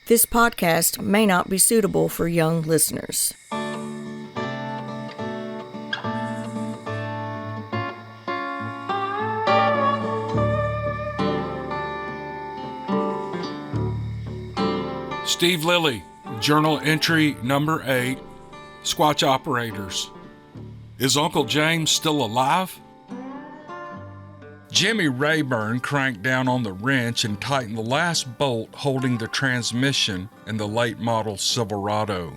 This podcast may not be suitable for young listeners. Steve Lilly, Journal Entry Number 8, Squatch Operators. Is Uncle James still alive? Jimmy Rayburn cranked down on the wrench and tightened the last bolt holding the transmission in the late model Silverado.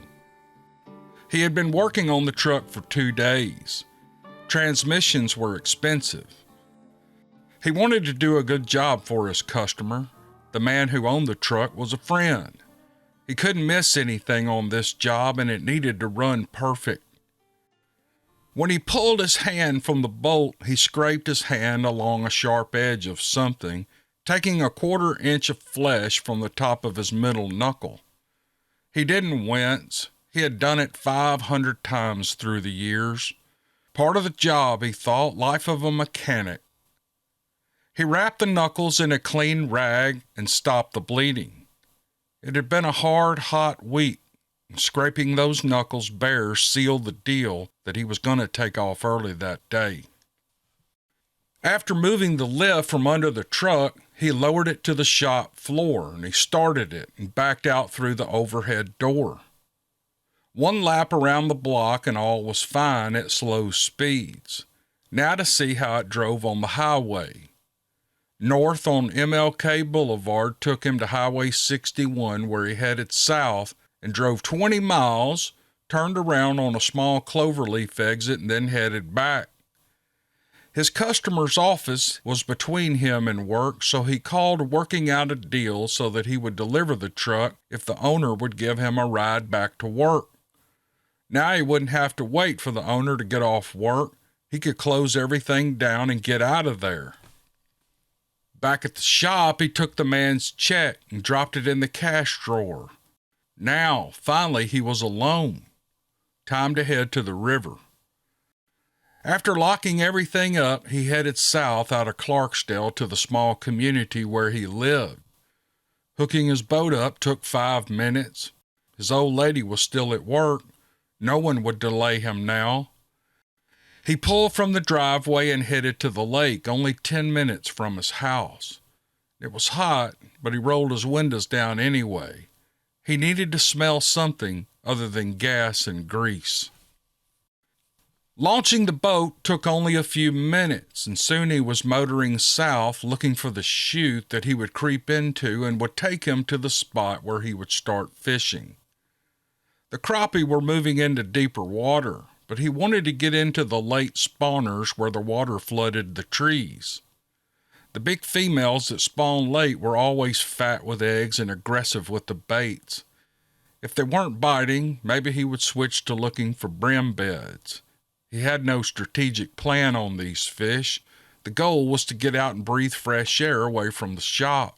He had been working on the truck for 2 days. Transmissions were expensive. He wanted to do a good job for his customer. The man who owned the truck was a friend. He couldn't miss anything on this job, and it needed to run perfect. When he pulled his hand from the bolt, he scraped his hand along a sharp edge of something, taking a 1/4 inch of flesh from the top of his middle knuckle. He didn't wince. He had done it 500 times through the years. Part of the job, he thought, life of a mechanic. He wrapped the knuckles in a clean rag and stopped the bleeding. It had been a hard, hot week. Scraping those knuckles bare sealed the deal that he was going to take off early that day. After moving the lift from under the truck, he lowered it to the shop floor and he started it and backed out through the overhead door. One lap around the block and all was fine at slow speeds. Now to see how it drove on the highway. North on MLK Boulevard took him to Highway 61 where he headed south and drove 20 miles, turned around on a small cloverleaf exit, and then headed back. His customer's office was between him and work, so he called working out a deal so that he would deliver the truck if the owner would give him a ride back to work. Now he wouldn't have to wait for the owner to get off work. He could close everything down and get out of there. Back at the shop, he took the man's check and dropped it in the cash drawer. Now, finally, he was alone. Time to head to the river. After locking everything up, he headed south out of Clarksdale to the small community where he lived. Hooking his boat up took 5 minutes. His old lady was still at work. No one would delay him now. He pulled from the driveway and headed to the lake, only 10 minutes from his house. It was hot, but he rolled his windows down anyway. He needed to smell something other than gas and grease. Launching the boat took only a few minutes, and soon he was motoring south looking for the chute that he would creep into and would take him to the spot where he would start fishing. The crappie were moving into deeper water, but he wanted to get into the late spawners where the water flooded the trees. The big females that spawned late were always fat with eggs and aggressive with the baits. If they weren't biting, maybe he would switch to looking for brim beds. He had no strategic plan on these fish. The goal was to get out and breathe fresh air away from the shop.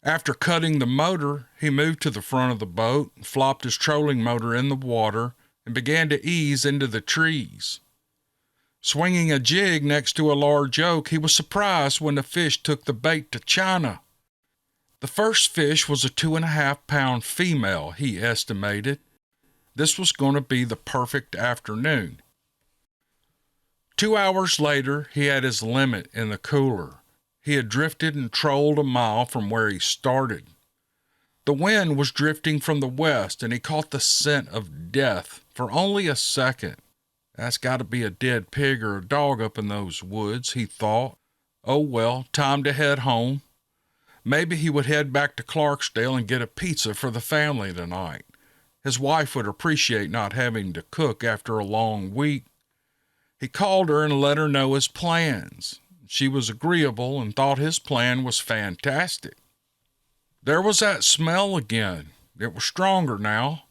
After cutting the motor, he moved to the front of the boat, flopped his trolling motor in the water, and began to ease into the trees. Swinging a jig next to a large oak, he was surprised when the fish took the bait to China. The first fish was a 2.5-pound female, he estimated. This was going to be the perfect afternoon. 2 hours later, he had his limit in the cooler. He had drifted and trolled a mile from where he started. The wind was drifting from the west, and he caught the scent of death for only a second. That's got to be a dead pig or a dog up in those woods, he thought. Oh well, time to head home. Maybe he would head back to Clarksdale and get a pizza for the family tonight. His wife would appreciate not having to cook after a long week. He called her and let her know his plans. She was agreeable and thought his plan was fantastic. There was that smell again. It was stronger now.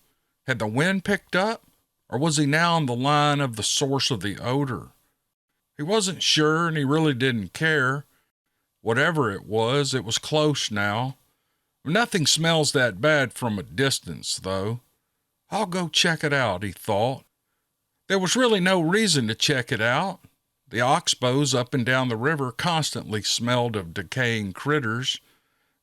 Had the wind picked up? Or was he now on the line of the source of the odor? He wasn't sure, and he really didn't care. Whatever it was close now. Nothing smells that bad from a distance, though. I'll go check it out, he thought. There was really no reason to check it out. The oxbows up and down the river constantly smelled of decaying critters.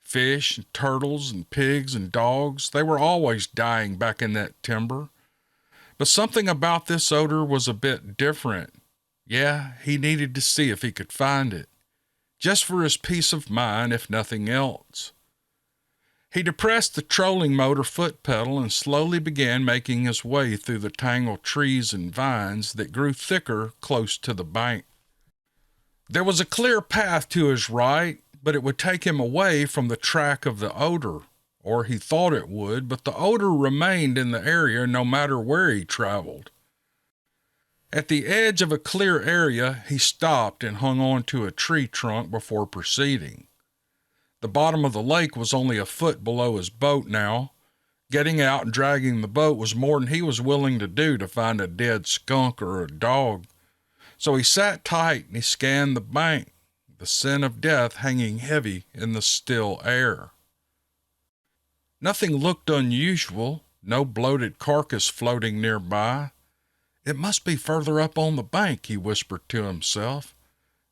Fish and turtles and pigs and dogs, they were always dying back in that timber. But something about this odor was a bit different. Yeah, he needed to see if he could find it, just for his peace of mind, if nothing else. He depressed the trolling motor foot pedal and slowly began making his way through the tangled trees and vines that grew thicker close to the bank. There was a clear path to his right, but it would take him away from the track of the odor, or he thought it would, but the odor remained in the area no matter where he traveled. At the edge of a clear area, he stopped and hung on to a tree trunk before proceeding. The bottom of the lake was only a foot below his boat now. Getting out and dragging the boat was more than he was willing to do to find a dead skunk or a dog. So he sat tight and he scanned the bank, the scent of death hanging heavy in the still air. Nothing looked unusual, no bloated carcass floating nearby. It must be further up on the bank, he whispered to himself.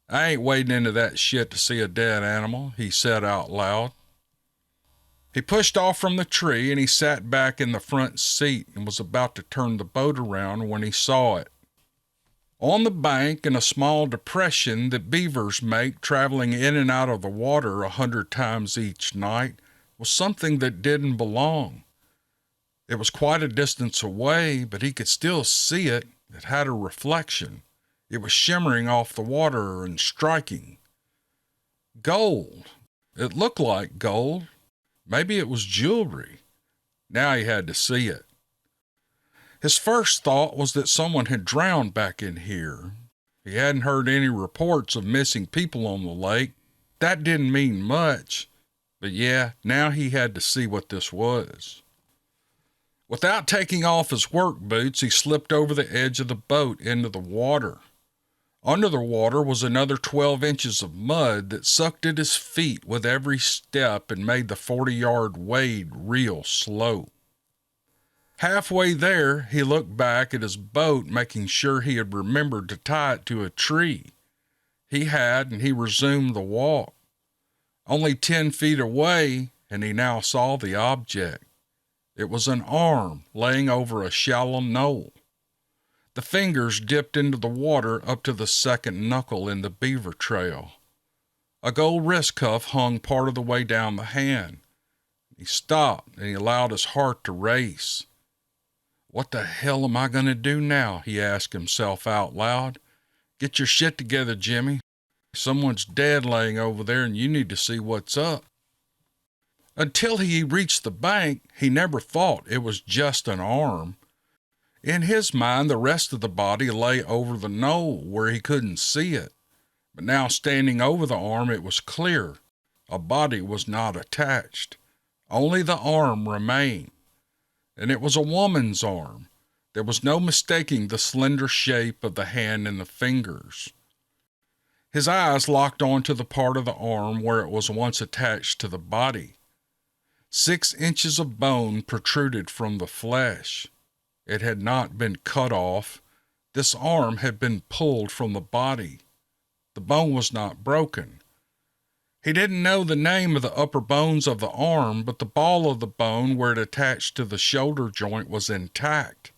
I ain't wading into that shit to see a dead animal, he said out loud. He pushed off from the tree and he sat back in the front seat and was about to turn the boat around when he saw it. On the bank, in a small depression that beavers make traveling in and out of the water 100 times each night, was something that didn't belong. It was quite a distance away, but he could still see it. It had a reflection. It was shimmering off the water and striking. Gold. It looked like gold. Maybe it was jewelry. Now he had to see it. His first thought was that someone had drowned back in here. He hadn't heard any reports of missing people on the lake. That didn't mean much. But yeah, now he had to see what this was. Without taking off his work boots, he slipped over the edge of the boat into the water. Under the water was another 12 inches of mud that sucked at his feet with every step and made the 40-yard wade real slow. Halfway there, he looked back at his boat, making sure he had remembered to tie it to a tree. He had, and he resumed the walk. Only 10 feet away, and he now saw the object. It was an arm laying over a shallow knoll. The fingers dipped into the water up to the second knuckle in the beaver trail. A gold wrist cuff hung part of the way down the hand. He stopped, and he allowed his heart to race. What the hell am I going to do now? He asked himself out loud. Get your shit together, Jimmy. Someone's dead laying over there and you need to see what's up. Until he reached the bank, he never thought it was just an arm. In his mind, the rest of the body lay over the knoll where he couldn't see it. But now standing over the arm, it was clear. A body was not attached. Only the arm remained. And it was a woman's arm. There was no mistaking the slender shape of the hand and the fingers. His eyes locked onto the part of the arm where it was once attached to the body. 6 inches of bone protruded from the flesh. It had not been cut off. This arm had been pulled from the body. The bone was not broken. He didn't know the name of the upper bones of the arm, but the ball of the bone where it attached to the shoulder joint was intact.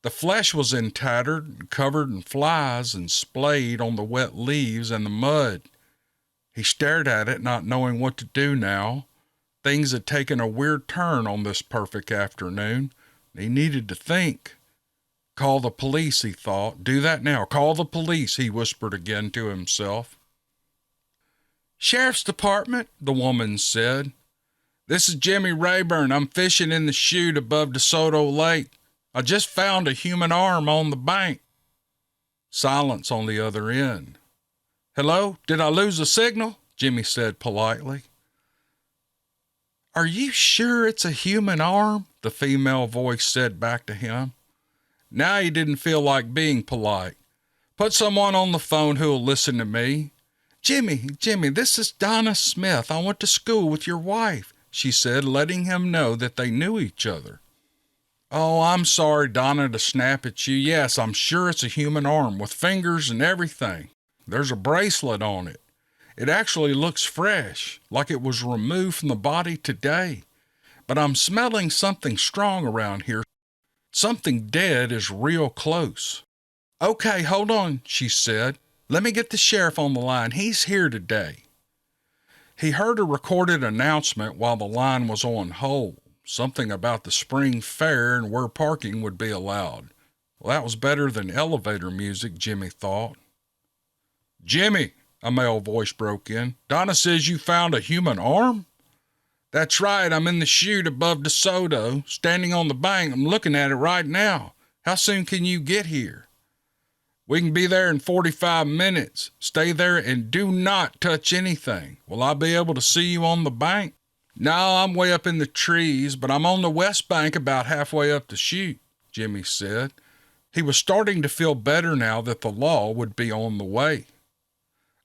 The flesh was tattered and covered in flies and splayed on the wet leaves and the mud. He stared at it, not knowing what to do now. Things had taken a weird turn on this perfect afternoon. He needed to think. Call the police, he thought. Do that now. Call the police, he whispered again to himself. Sheriff's Department, the woman said. This is Jimmy Rayburn. I'm fishing in the chute above DeSoto Lake. I just found a human arm on the bank. Silence on the other end. Hello? Did I lose a signal? Jimmy said politely. Are you sure it's a human arm? The female voice said back to him. Now he didn't feel like being polite. Put someone on the phone who'll listen to me. Jimmy, this is Donna Smith. I went to school with your wife, she said, letting him know that they knew each other. Oh, I'm sorry, Donna, to snap at you. Yes, I'm sure it's a human arm with fingers and everything. There's a bracelet on it. It actually looks fresh, like it was removed from the body today. But I'm smelling something strong around here. Something dead is real close." "Okay, hold on," she said. "Let me get the sheriff on the line. He's here today." He heard a recorded announcement while the line was on hold, something about the spring fair and where parking would be allowed. Well, that was better than elevator music, Jimmy thought. "Jimmy," a male voice broke in, "Donna says you found a human arm?" "That's right. I'm in the chute above DeSoto, standing on the bank. I'm looking at it right now. How soon can you get here?" "We can be there in 45 minutes. Stay there and do not touch anything. Will I be able to see you on the bank?" "No, I'm way up in the trees, but I'm on the west bank about halfway up the chute," Jimmy said. He was starting to feel better now that the law would be on the way.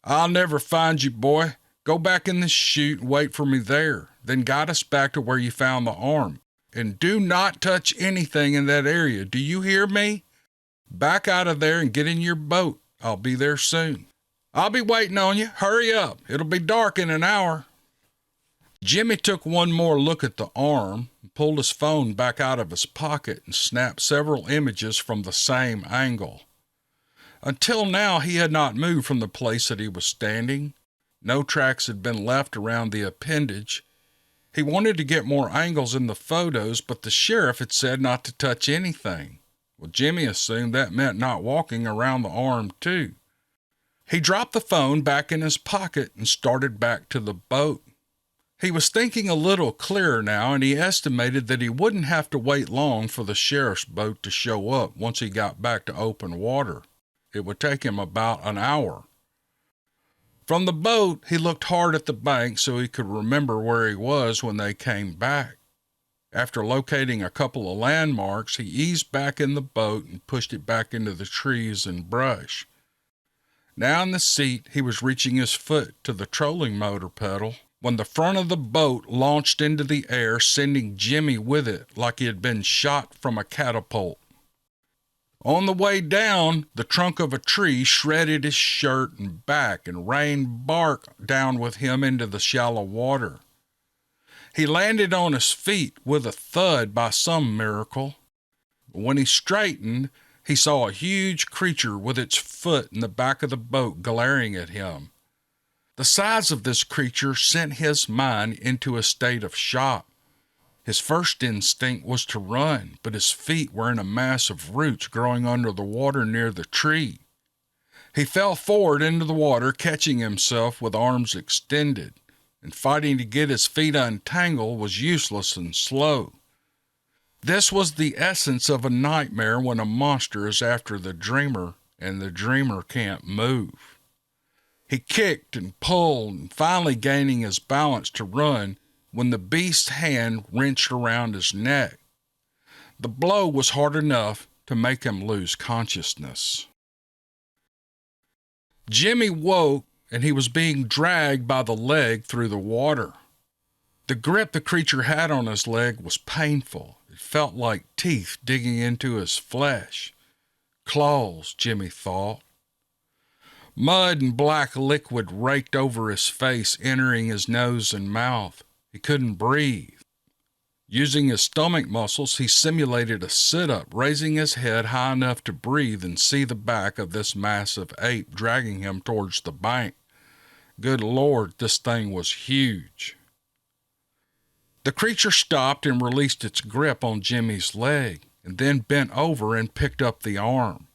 "I'll never find you, boy. Go back in the chute and wait for me there. Then guide us back to where you found the arm. And do not touch anything in that area. Do you hear me? Back out of there and get in your boat. I'll be there soon." "I'll be waiting on you. Hurry up. It'll be dark in an hour." Jimmy took one more look at the arm, pulled his phone back out of his pocket, and snapped several images from the same angle. Until now, he had not moved from the place that he was standing. No tracks had been left around the appendage. He wanted to get more angles in the photos, but the sheriff had said not to touch anything. Well, Jimmy assumed that meant not walking around the arm, too. He dropped the phone back in his pocket and started back to the boat. He was thinking a little clearer now, and he estimated that he wouldn't have to wait long for the sheriff's boat to show up once he got back to open water. It would take him about an hour. From the boat, he looked hard at the bank so he could remember where he was when they came back. After locating a couple of landmarks, he eased back in the boat and pushed it back into the trees and brush. Now in the seat, he was reaching his foot to the trolling motor pedal when the front of the boat launched into the air, sending Jimmy with it like he had been shot from a catapult. On the way down, the trunk of a tree shredded his shirt and back and rained bark down with him into the shallow water. He landed on his feet with a thud by some miracle. When he straightened, he saw a huge creature with its foot in the back of the boat glaring at him. The size of this creature sent his mind into a state of shock. His first instinct was to run, but his feet were in a mass of roots growing under the water near the tree. He fell forward into the water, catching himself with arms extended, and fighting to get his feet untangled was useless and slow. This was the essence of a nightmare when a monster is after the dreamer and the dreamer can't move. He kicked and pulled, and finally gaining his balance to run when the beast's hand wrenched around his neck. The blow was hard enough to make him lose consciousness. Jimmy woke, and he was being dragged by the leg through the water. The grip the creature had on his leg was painful. It felt like teeth digging into his flesh. Claws, Jimmy thought. Mud and black liquid raked over his face, entering his nose and mouth. He couldn't breathe. Using his stomach muscles, he simulated a sit-up, raising his head high enough to breathe and see the back of this massive ape dragging him towards the bank. Good Lord, this thing was huge. The creature stopped and released its grip on Jimmy's leg, and then bent over and picked up the arm.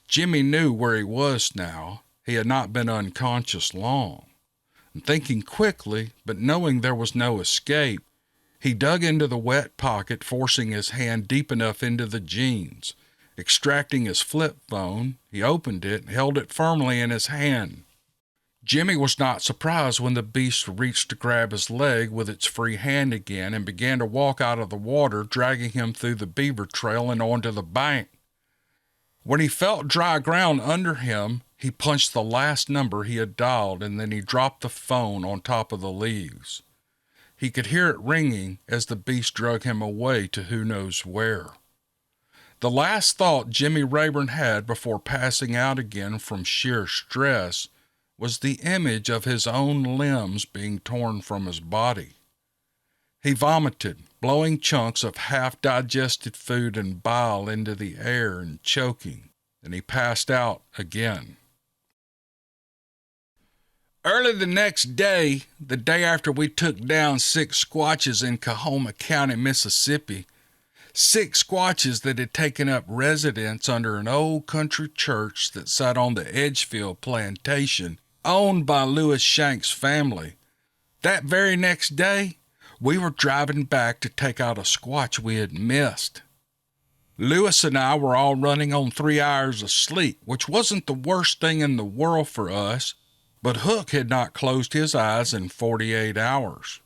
Jimmy knew where he was now. He had not been unconscious long. And thinking quickly, but knowing there was no escape, he dug into the wet pocket, forcing his hand deep enough into the jeans. Extracting his flip phone, he opened it and held it firmly in his hand. Jimmy was not surprised when the beast reached to grab his leg with its free hand again and began to walk out of the water, dragging him through the beaver trail and onto the bank. When he felt dry ground under him, he punched the last number he had dialed, and then he dropped the phone on top of the leaves. He could hear it ringing as the beast drug him away to who knows where. The last thought Jimmy Rayburn had before passing out again from sheer stress was the image of his own limbs being torn from his body. He vomited, blowing chunks of half-digested food and bile into the air and choking, and he passed out again. Early the next day, the day after we took down 6 Squatches in Coahoma County, Mississippi, 6 Squatches that had taken up residence under an old country church that sat on the Edgefield plantation, owned by Lewis Shank's family. That very next day, we were driving back to take out a Squatch we had missed. Lewis and I were all running on 3 hours of sleep, which wasn't the worst thing in the world for us, but Hook had not closed his eyes in 48 hours.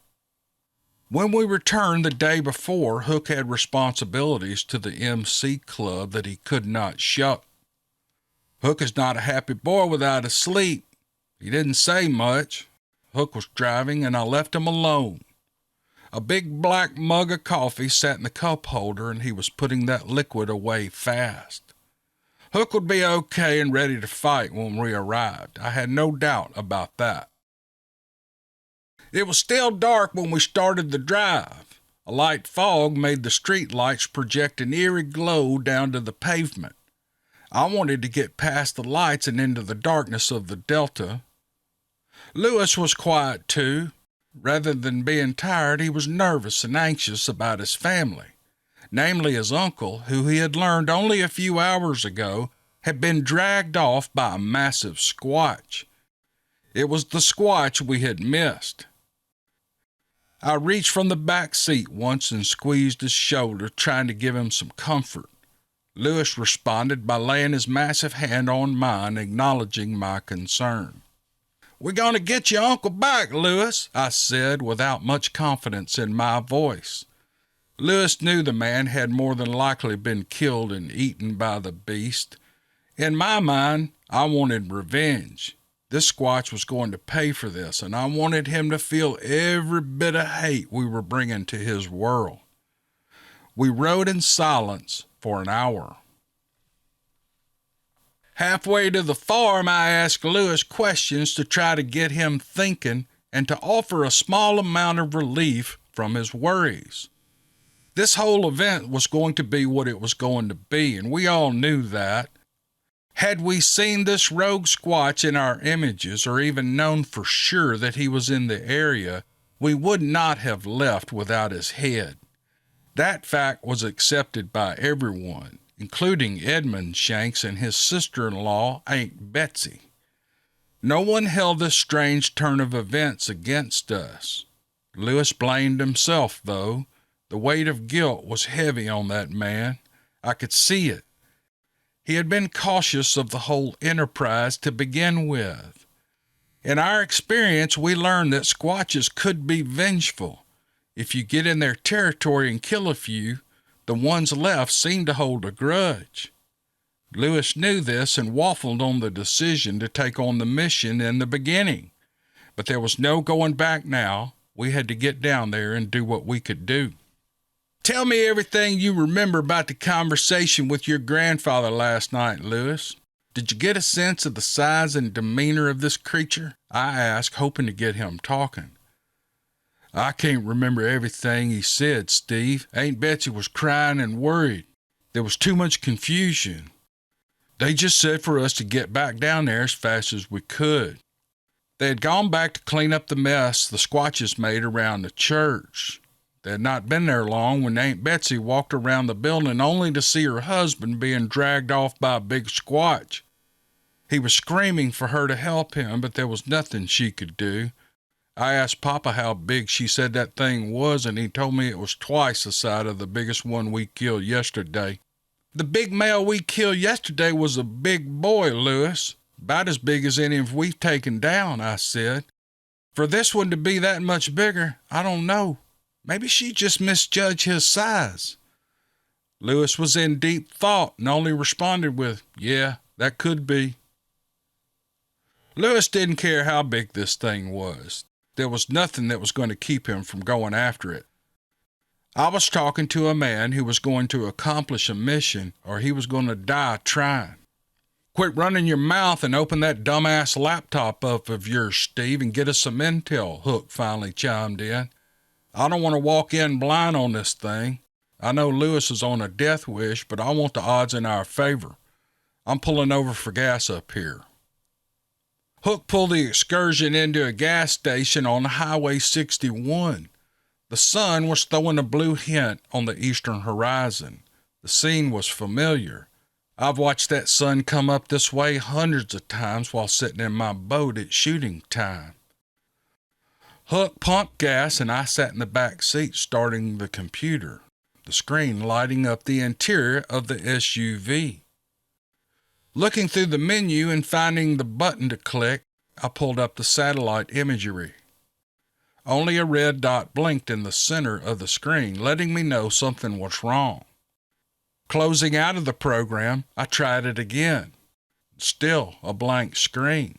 When we returned the day before, Hook had responsibilities to the MC club that he could not shuck. Hook is not a happy boy without his sleep. He didn't say much. Hook was driving, and I left him alone. A big black mug of coffee sat in the cup holder, and he was putting that liquid away fast. Hook would be okay and ready to fight when we arrived. I had no doubt about that. It was still dark when we started the drive. A light fog made the street lights project an eerie glow down to the pavement. I wanted to get past the lights and into the darkness of the Delta. Lewis was quiet too. Rather than being tired, he was nervous and anxious about his family, namely his uncle, who he had learned only a few hours ago had been dragged off by a massive Squatch. It was the Squatch we had missed. I reached from the back seat once and squeezed his shoulder, trying to give him some comfort. Lewis responded by laying his massive hand on mine, acknowledging my concern. "We're going to get your uncle back, Lewis," I said, without much confidence in my voice. Lewis knew the man had more than likely been killed and eaten by the beast. In my mind, I wanted revenge. This Squatch was going to pay for this, and I wanted him to feel every bit of hate we were bringing to his world. We rode in silence for an hour. Halfway to the farm, I asked Lewis questions to try to get him thinking and to offer a small amount of relief from his worries. This whole event was going to be what it was going to be, and we all knew that. Had we seen this rogue Squatch in our images, or even known for sure that he was in the area, we would not have left without his head. That fact was accepted by everyone, including Edmund Shanks and his sister-in-law, Aunt Betsy. No one held this strange turn of events against us. Lewis blamed himself, though. The weight of guilt was heavy on that man. I could see it. He had been cautious of the whole enterprise to begin with. In our experience, we learned that Squatches could be vengeful. If you get in their territory and kill a few, the ones left seem to hold a grudge. Lewis knew this and waffled on the decision to take on the mission in the beginning. But there was no going back now. We had to get down there and do what we could do. "Tell me everything you remember about the conversation with your grandfather last night, Lewis. Did you get a sense of the size and demeanor of this creature?" I asked, hoping to get him talking. "I can't remember everything he said, Steve. Aunt Betsy was crying and worried. There was too much confusion. They just said for us to get back down there as fast as we could. They had gone back to clean up the mess the Squatches made around the church. They had not been there long when Aunt Betsy walked around the building only to see her husband being dragged off by a big Squatch. He was screaming for her to help him, but there was nothing she could do. I asked Papa how big she said that thing was, and he told me it was twice the size of the biggest one we killed yesterday. The big male we killed yesterday was a big boy, Lewis. About as big as any we've taken down," I said. "For this one to be that much bigger, I don't know. Maybe she just misjudged his size." Lewis was in deep thought and only responded with, "Yeah, that could be." Lewis didn't care how big this thing was. There was nothing that was going to keep him from going after it. I was talking to a man who was going to accomplish a mission, or he was going to die trying. Quit running your mouth and open that dumbass laptop up of yours, Steve, and get us some intel, Hook finally chimed in. I don't want to walk in blind on this thing. I know Lewis is on a death wish, but I want the odds in our favor. I'm pulling over for gas up here. Hook pulled the excursion into a gas station on Highway 61. The sun was throwing a blue hint on the eastern horizon. The scene was familiar. I've watched that sun come up this way hundreds of times while sitting in my boat at shooting time. Hook pumped gas and I sat in the back seat starting the computer, the screen lighting up the interior of the SUV. Looking through the menu and finding the button to click, I pulled up the satellite imagery. Only a red dot blinked in the center of the screen, letting me know something was wrong. Closing out of the program, I tried it again. Still a blank screen.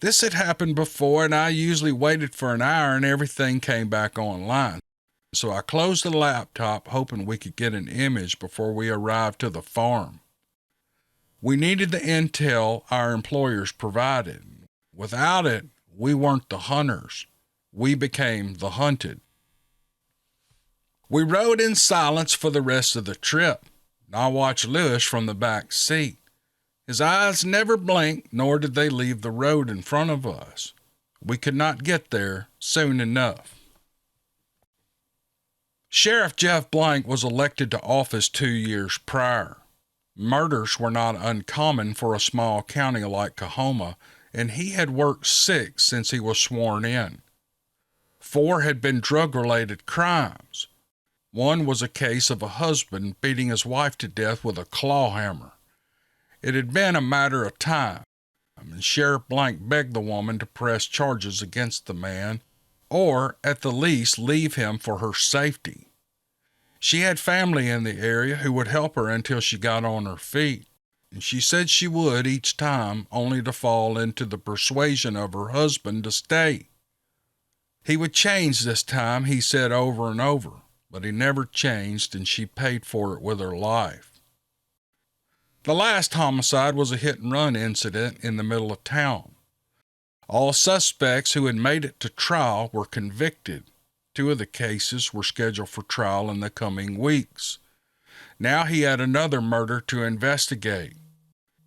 This had happened before, and I usually waited for an hour and everything came back online. So I closed the laptop, hoping we could get an image before we arrived to the farm. We needed the intel our employers provided. Without it, we weren't the hunters. We became the hunted. We rode in silence for the rest of the trip. I watched Lewis from the back seat. His eyes never blinked, nor did they leave the road in front of us. We could not get there soon enough. Sheriff Jeff Blank was elected to office 2 years prior. Murders were not uncommon for a small county like Coahoma, and he had worked 6 since he was sworn in. 4 had been drug-related crimes. One was a case of a husband beating his wife to death with a claw hammer. It had been a matter of time, and Sheriff Blank begged the woman to press charges against the man, or at the least leave him for her safety. She had family in the area who would help her until she got on her feet, and she said she would each time, only to fall into the persuasion of her husband to stay. He would change this time, he said over and over, but he never changed, and she paid for it with her life. The last homicide was a hit-and-run incident in the middle of town. All suspects who had made it to trial were convicted. 2 of the cases were scheduled for trial in the coming weeks. Now he had another murder to investigate.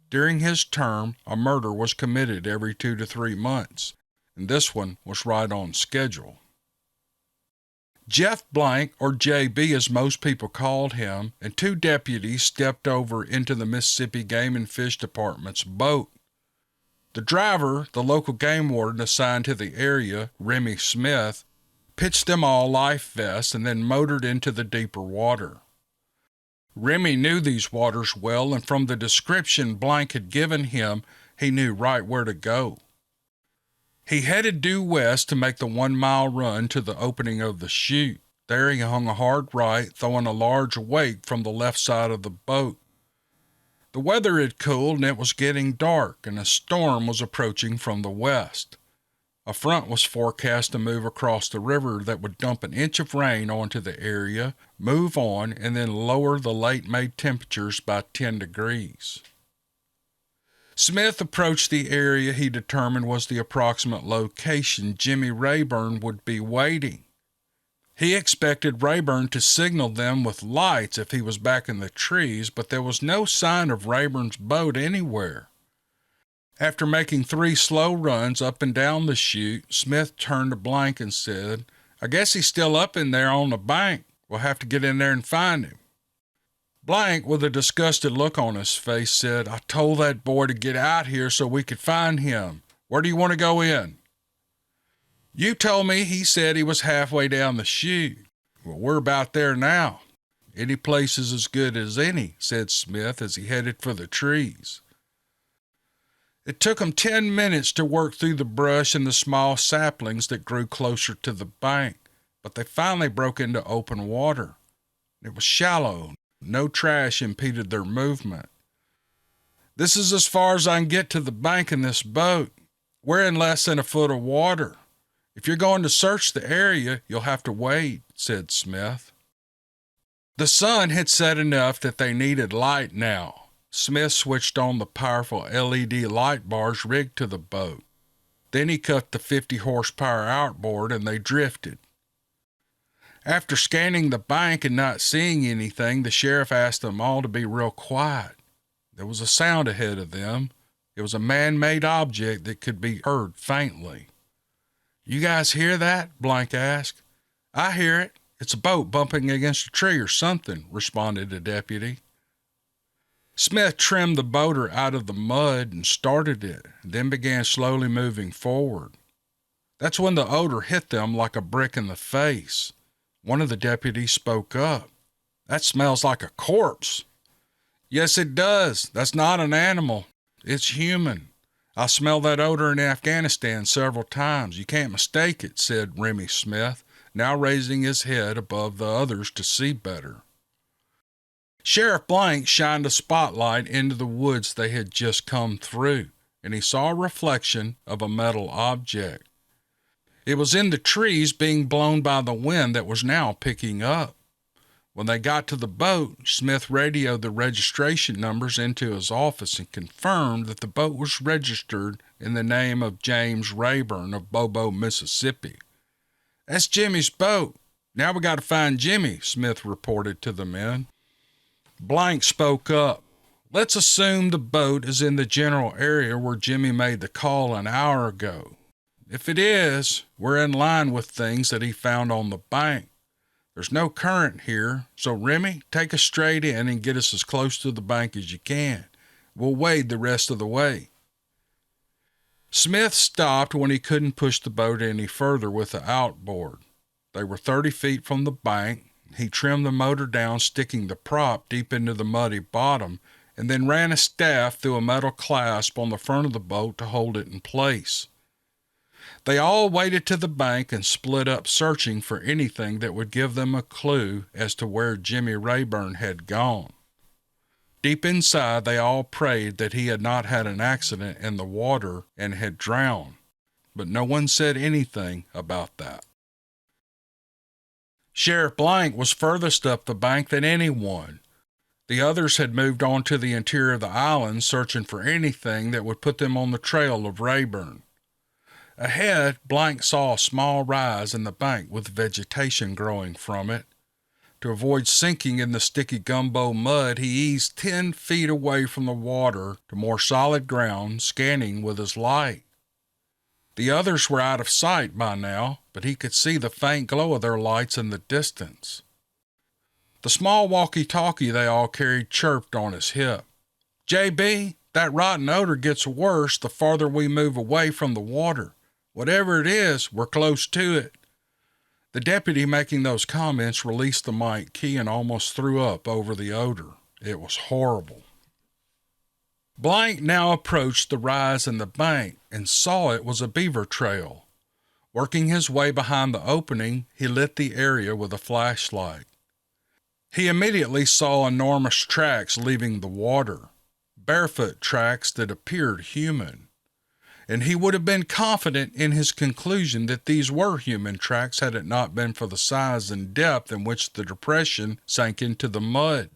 During his term, a murder was committed every 2 to 3 months, and this one was right on schedule. Jeff Blank, or JB as most people called him, and 2 deputies stepped over into the Mississippi Game and Fish Department's boat. The driver, the local game warden assigned to the area, Remy Smith, pitched them all life vests and then motored into the deeper water. Remy knew these waters well, and from the description Blank had given him, he knew right where to go. He headed due west to make the 1-mile run to the opening of the chute. There he hung a hard right, throwing a large wake from the left side of the boat. The weather had cooled and it was getting dark, and a storm was approaching from the west. A front was forecast to move across the river that would dump an inch of rain onto the area, move on, and then lower the late-May temperatures by 10 degrees. Smith approached the area he determined was the approximate location Jimmy Rayburn would be waiting. He expected Rayburn to signal them with lights if he was back in the trees, but there was no sign of Rayburn's boat anywhere. After making 3 slow runs up and down the chute, Smith turned to Blank and said, "I guess he's still up in there on the bank. We'll have to get in there and find him." Blank, with a disgusted look on his face, said, "I told that boy to get out here so we could find him. Where do you want to go in?" "You told me he said he was halfway down the chute." "Well, we're about there now." "Any place is as good as any," said Smith as he headed for the trees. It took him 10 minutes to work through the brush and the small saplings that grew closer to the bank, but they finally broke into open water. It was shallow. No trash impeded their movement. "This is as far as I can get to the bank in this boat. We're in less than a foot of water. If you're going to search the area, you'll have to wade," said Smith. The sun had set enough that they needed light now. Smith switched on the powerful LED light bars rigged to the boat. Then he cut the 50-horsepower outboard and they drifted. After scanning the bank and not seeing anything, the sheriff asked them all to be real quiet. There was a sound ahead of them. It was a man-made object that could be heard faintly. "You guys hear that?" Blank asked. "I hear it. It's a boat bumping against a tree or something," responded the deputy. Smith trimmed the boater out of the mud and started it, then began slowly moving forward. That's when the odor hit them like a brick in the face. One of the deputies spoke up. "That smells like a corpse." "Yes, it does. That's not an animal. It's human. I smelled that odor in Afghanistan several times. You can't mistake it," said Remy Smith, now raising his head above the others to see better. Sheriff Blank shined a spotlight into the woods they had just come through, and he saw a reflection of a metal object. It was in the trees being blown by the wind that was now picking up. When they got to the boat, Smith radioed the registration numbers into his office and confirmed that the boat was registered in the name of James Rayburn of Bobo, Mississippi. "That's Jimmy's boat. Now we got to find Jimmy," Smith reported to the men. Blank spoke up. "Let's assume the boat is in the general area where Jimmy made the call an hour ago. If it is, we're in line with things that he found on the bank. There's no current here, so Remy, take us straight in and get us as close to the bank as you can. We'll wade the rest of the way." Smith stopped when he couldn't push the boat any further with the outboard. They were 30 feet from the bank. He trimmed the motor down, sticking the prop deep into the muddy bottom, and then ran a staff through a metal clasp on the front of the boat to hold it in place. They all waded to the bank and split up, searching for anything that would give them a clue as to where Jimmy Rayburn had gone. Deep inside, they all prayed that he had not had an accident in the water and had drowned, but no one said anything about that. Sheriff Blank was furthest up the bank than anyone. The others had moved on to the interior of the island, searching for anything that would put them on the trail of Rayburn. Ahead, Blank saw a small rise in the bank with vegetation growing from it. To avoid sinking in the sticky gumbo mud, he eased 10 feet away from the water to more solid ground, scanning with his light. The others were out of sight by now, but he could see the faint glow of their lights in the distance. The small walkie-talkie they all carried chirped on his hip. "JB, that rotten odor gets worse the farther we move away from the water. Whatever it is, we're close to it." The deputy making those comments released the mic key and almost threw up over the odor. It was horrible. Blank now approached the rise in the bank and saw it was a beaver trail. Working his way behind the opening, he lit the area with a flashlight. He immediately saw enormous tracks leaving the water, barefoot tracks that appeared human. And he would have been confident in his conclusion that these were human tracks had it not been for the size and depth in which the depression sank into the mud.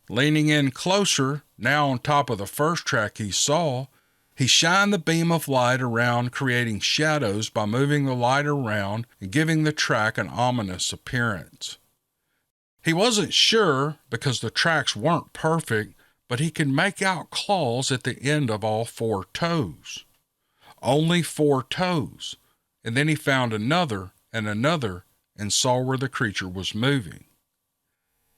Leaning in closer, now on top of the first track he saw, he shined the beam of light around, creating shadows by moving the light around and giving the track an ominous appearance. He wasn't sure because the tracks weren't perfect, but he could make out claws at the end of all 4 toes. Only 4 toes, and then he found another and saw where the creature was moving.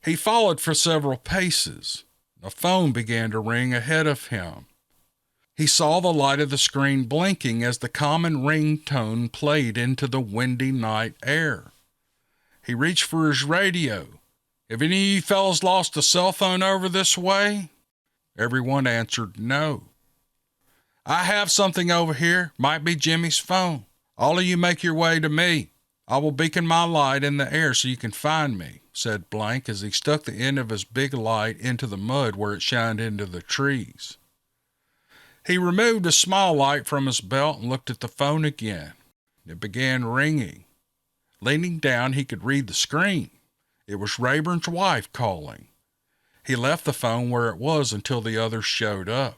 He followed for several paces. A phone began to ring ahead of him. He saw the light of the screen blinking as the common ringtone played into the windy night air. He reached for his radio. "Have any of you fellas lost a cell phone over this way?" Everyone answered no. "I have something over here. Might be Jimmy's phone. All of you make your way to me. I will beacon my light in the air so you can find me," said Blank as he stuck the end of his big light into the mud where it shined into the trees. He removed a small light from his belt and looked at the phone again. It began ringing. Leaning down, he could read the screen. It was Rayburn's wife calling. He left the phone where it was until the others showed up.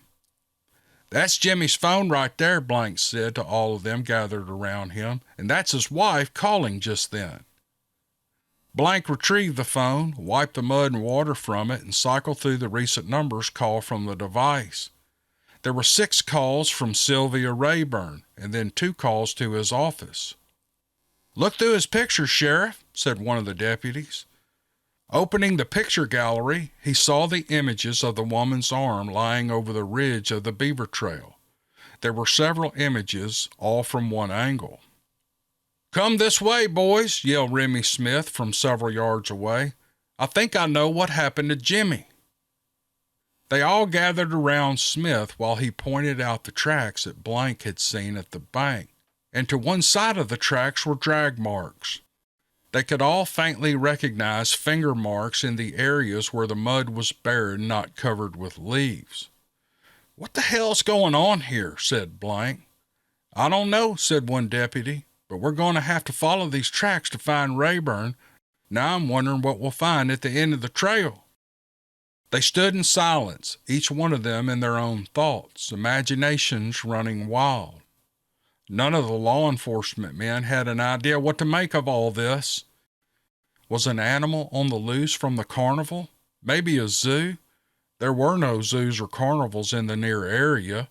"That's Jimmy's phone right there," Blank said to all of them gathered around him, "and that's his wife calling just then." Blank retrieved the phone, wiped the mud and water from it, and cycled through the recent numbers called from the device. There were 6 calls from Sylvia Rayburn, and then 2 calls to his office. "Look through his pictures, Sheriff," said one of the deputies. Opening the picture gallery, he saw the images of the woman's arm lying over the ridge of the beaver trail. There were several images, all from one angle. "Come this way, boys," yelled Remy Smith from several yards away. "I think I know what happened to Jimmy." They all gathered around Smith while he pointed out the tracks that Blank had seen at the bank, and to one side of the tracks were drag marks. They could all faintly recognize finger marks in the areas where the mud was bare and not covered with leaves. "What the hell's going on here?" said Blank. "I don't know," said one deputy, "but we're going to have to follow these tracks to find Rayburn. Now I'm wondering what we'll find at the end of the trail." They stood in silence, each one of them in their own thoughts, imaginations running wild. None of the law enforcement men had an idea what to make of all this. Was an animal on the loose from the carnival? Maybe a zoo? There were no zoos or carnivals in the near area.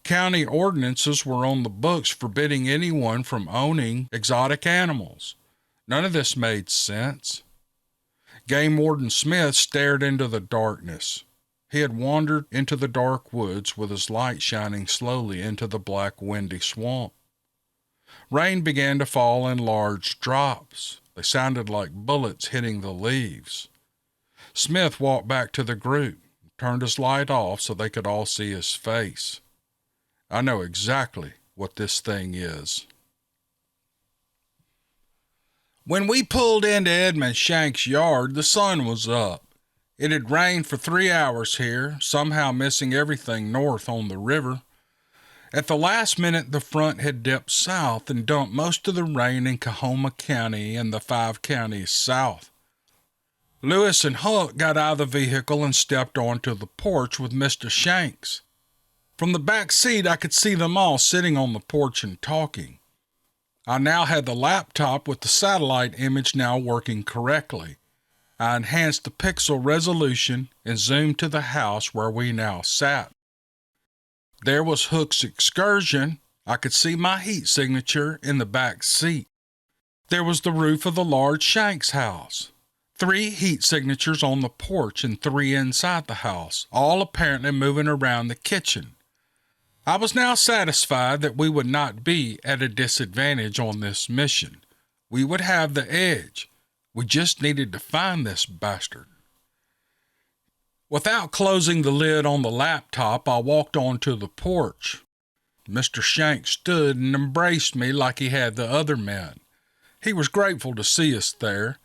County ordinances were on the books forbidding anyone from owning exotic animals. None of this made sense. Game Warden Smith stared into the darkness. He had wandered into the dark woods with his light shining slowly into the black, windy swamp. Rain began to fall in large drops. They sounded like bullets hitting the leaves. Smith walked back to the group, turned his light off so they could all see his face. "I know exactly what this thing is." When we pulled into Edmund Shank's yard, the sun was up. It had rained for 3 hours here, somehow missing everything north on the river. At the last minute, the front had dipped south and dumped most of the rain in Coahoma County and the 5 counties south. Lewis and Huck got out of the vehicle and stepped onto the porch with Mr. Shanks. From the back seat, I could see them all sitting on the porch and talking. I now had the laptop with the satellite image now working correctly. I enhanced the pixel resolution and zoomed to the house where we now sat. There was Hook's excursion. I could see my heat signature in the back seat. There was the roof of the large Shanks house. 3 heat signatures on the porch and 3 inside the house, all apparently moving around the kitchen. I was now satisfied that we would not be at a disadvantage on this mission. We would have the edge. We just needed to find this bastard. Without closing the lid on the laptop, I walked onto the porch. Mr. Shank stood and embraced me like he had the other men. He was grateful to see us there.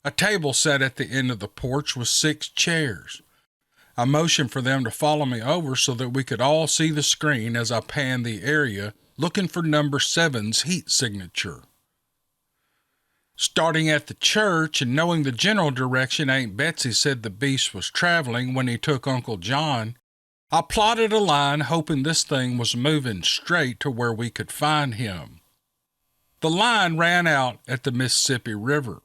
A table sat at the end of the porch with 6 chairs. I motioned for them to follow me over so that we could all see the screen as I panned the area, looking for number 7's heat signature. Starting at the church and knowing the general direction Aunt Betsy said the beast was traveling when he took Uncle John, I plotted a line hoping this thing was moving straight to where we could find him. The line ran out at the Mississippi River.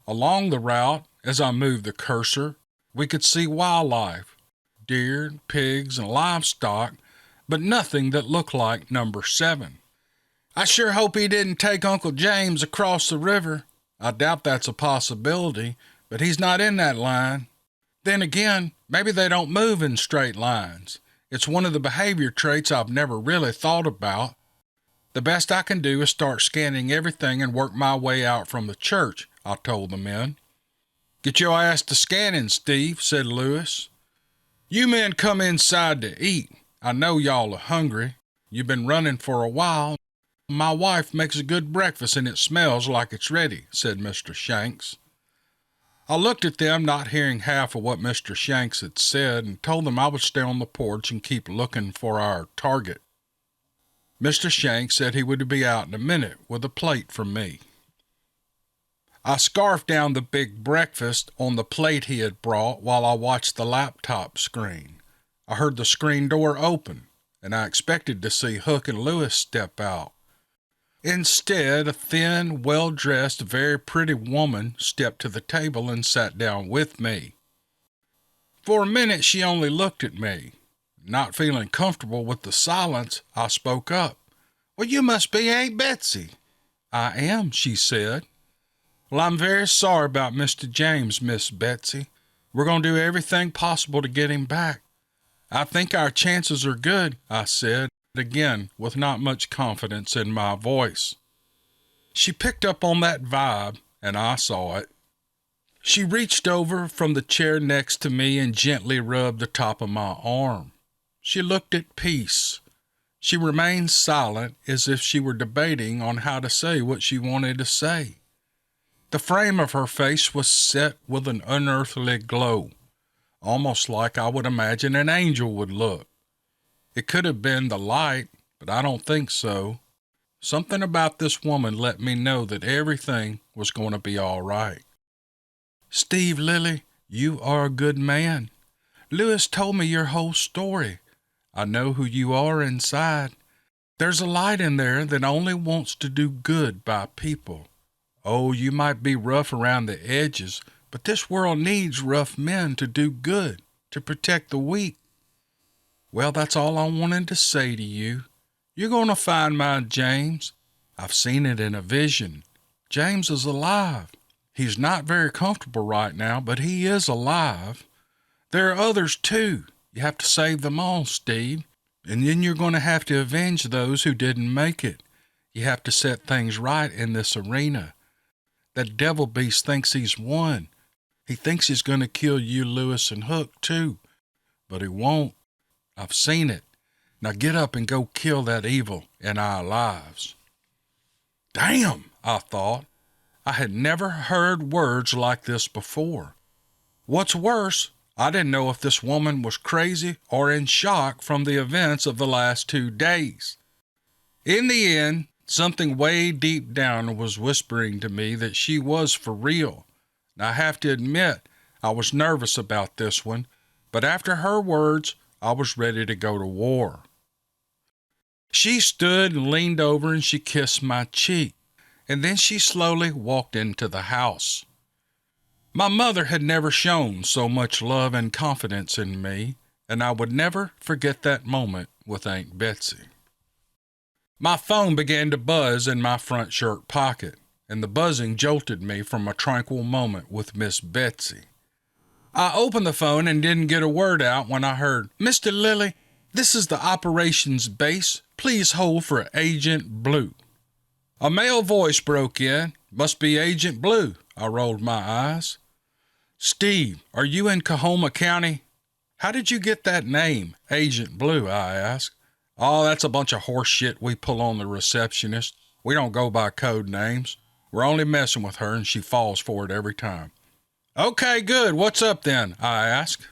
Along the route, as I moved the cursor, we could see wildlife, deer, pigs, and livestock, but nothing that looked like number 7. I sure hope he didn't take Uncle James across the river. I doubt that's a possibility, but he's not in that line. Then again, maybe they don't move in straight lines. It's one of the behavior traits I've never really thought about. The best I can do is start scanning everything and work my way out from the church, I told the men. "Get your ass to scanning, Steve," said Lewis. "You men come inside to eat. I know y'all are hungry. You've been running for a while. My wife makes a good breakfast and it smells like it's ready," said Mr. Shanks. I looked at them, not hearing half of what Mr. Shanks had said, and told them I would stay on the porch and keep looking for our target. Mr. Shanks said he would be out in a minute with a plate for me. I scarfed down the big breakfast on the plate he had brought while I watched the laptop screen. I heard the screen door open, and I expected to see Hook and Lewis step out. Instead, a thin, well-dressed, very pretty woman stepped to the table and sat down with me. For a minute, she only looked at me. Not feeling comfortable with the silence, I spoke up. "Well, you must be Aunt Betsy." "I am," she said. "Well, I'm very sorry about Mr. James, Miss Betsy. We're going to do everything possible to get him back." "I think our chances are good," I said, again with not much confidence in my voice. She picked up on that vibe, and I saw it. She reached over from the chair next to me and gently rubbed the top of my arm. She looked at peace. She remained silent as if she were debating on how to say what she wanted to say. The frame of her face was set with an unearthly glow, almost like I would imagine an angel would look. It could have been the light, but I don't think so. Something about this woman let me know that everything was going to be all right. "Steve, Lilly, you are a good man. Lewis told me your whole story. I know who you are inside. There's a light in there that only wants to do good by people. Oh, you might be rough around the edges, but this world needs rough men to do good, to protect the weak. Well, that's all I wanted to say to you. You're going to find my James. I've seen it in a vision. James is alive. He's not very comfortable right now, but he is alive. There are others, too. You have to save them all, Steve. And then you're going to have to avenge those who didn't make it. You have to set things right in this arena. That devil beast thinks he's won. He thinks he's going to kill you, Lewis, and Hook, too. But he won't. I've seen it. Now get up and go kill that evil in our lives." Damn, I thought. I had never heard words like this before. What's worse, I didn't know if this woman was crazy or in shock from the events of the last 2 days. In the end, something way deep down was whispering to me that she was for real. I have to admit, I was nervous about this one, but after her words, I was ready to go to war. She stood and leaned over and she kissed my cheek, and then she slowly walked into the house. My mother had never shown so much love and confidence in me, and I would never forget that moment with Aunt Betsy. My phone began to buzz in my front shirt pocket, and the buzzing jolted me from a tranquil moment with Miss Betsy. I opened the phone and didn't get a word out when I heard, "Mr. Lilly, this is the operations base. Please hold for Agent Blue." A male voice broke in. "Must be Agent Blue." I rolled my eyes. "Steve, are you in Coahoma County?" "How did you get that name, Agent Blue?" I asked. "Oh, that's a bunch of horse shit we pull on the receptionist. We don't go by code names. We're only messing with her and she falls for it every time." "Okay, good. What's up then?" I asked.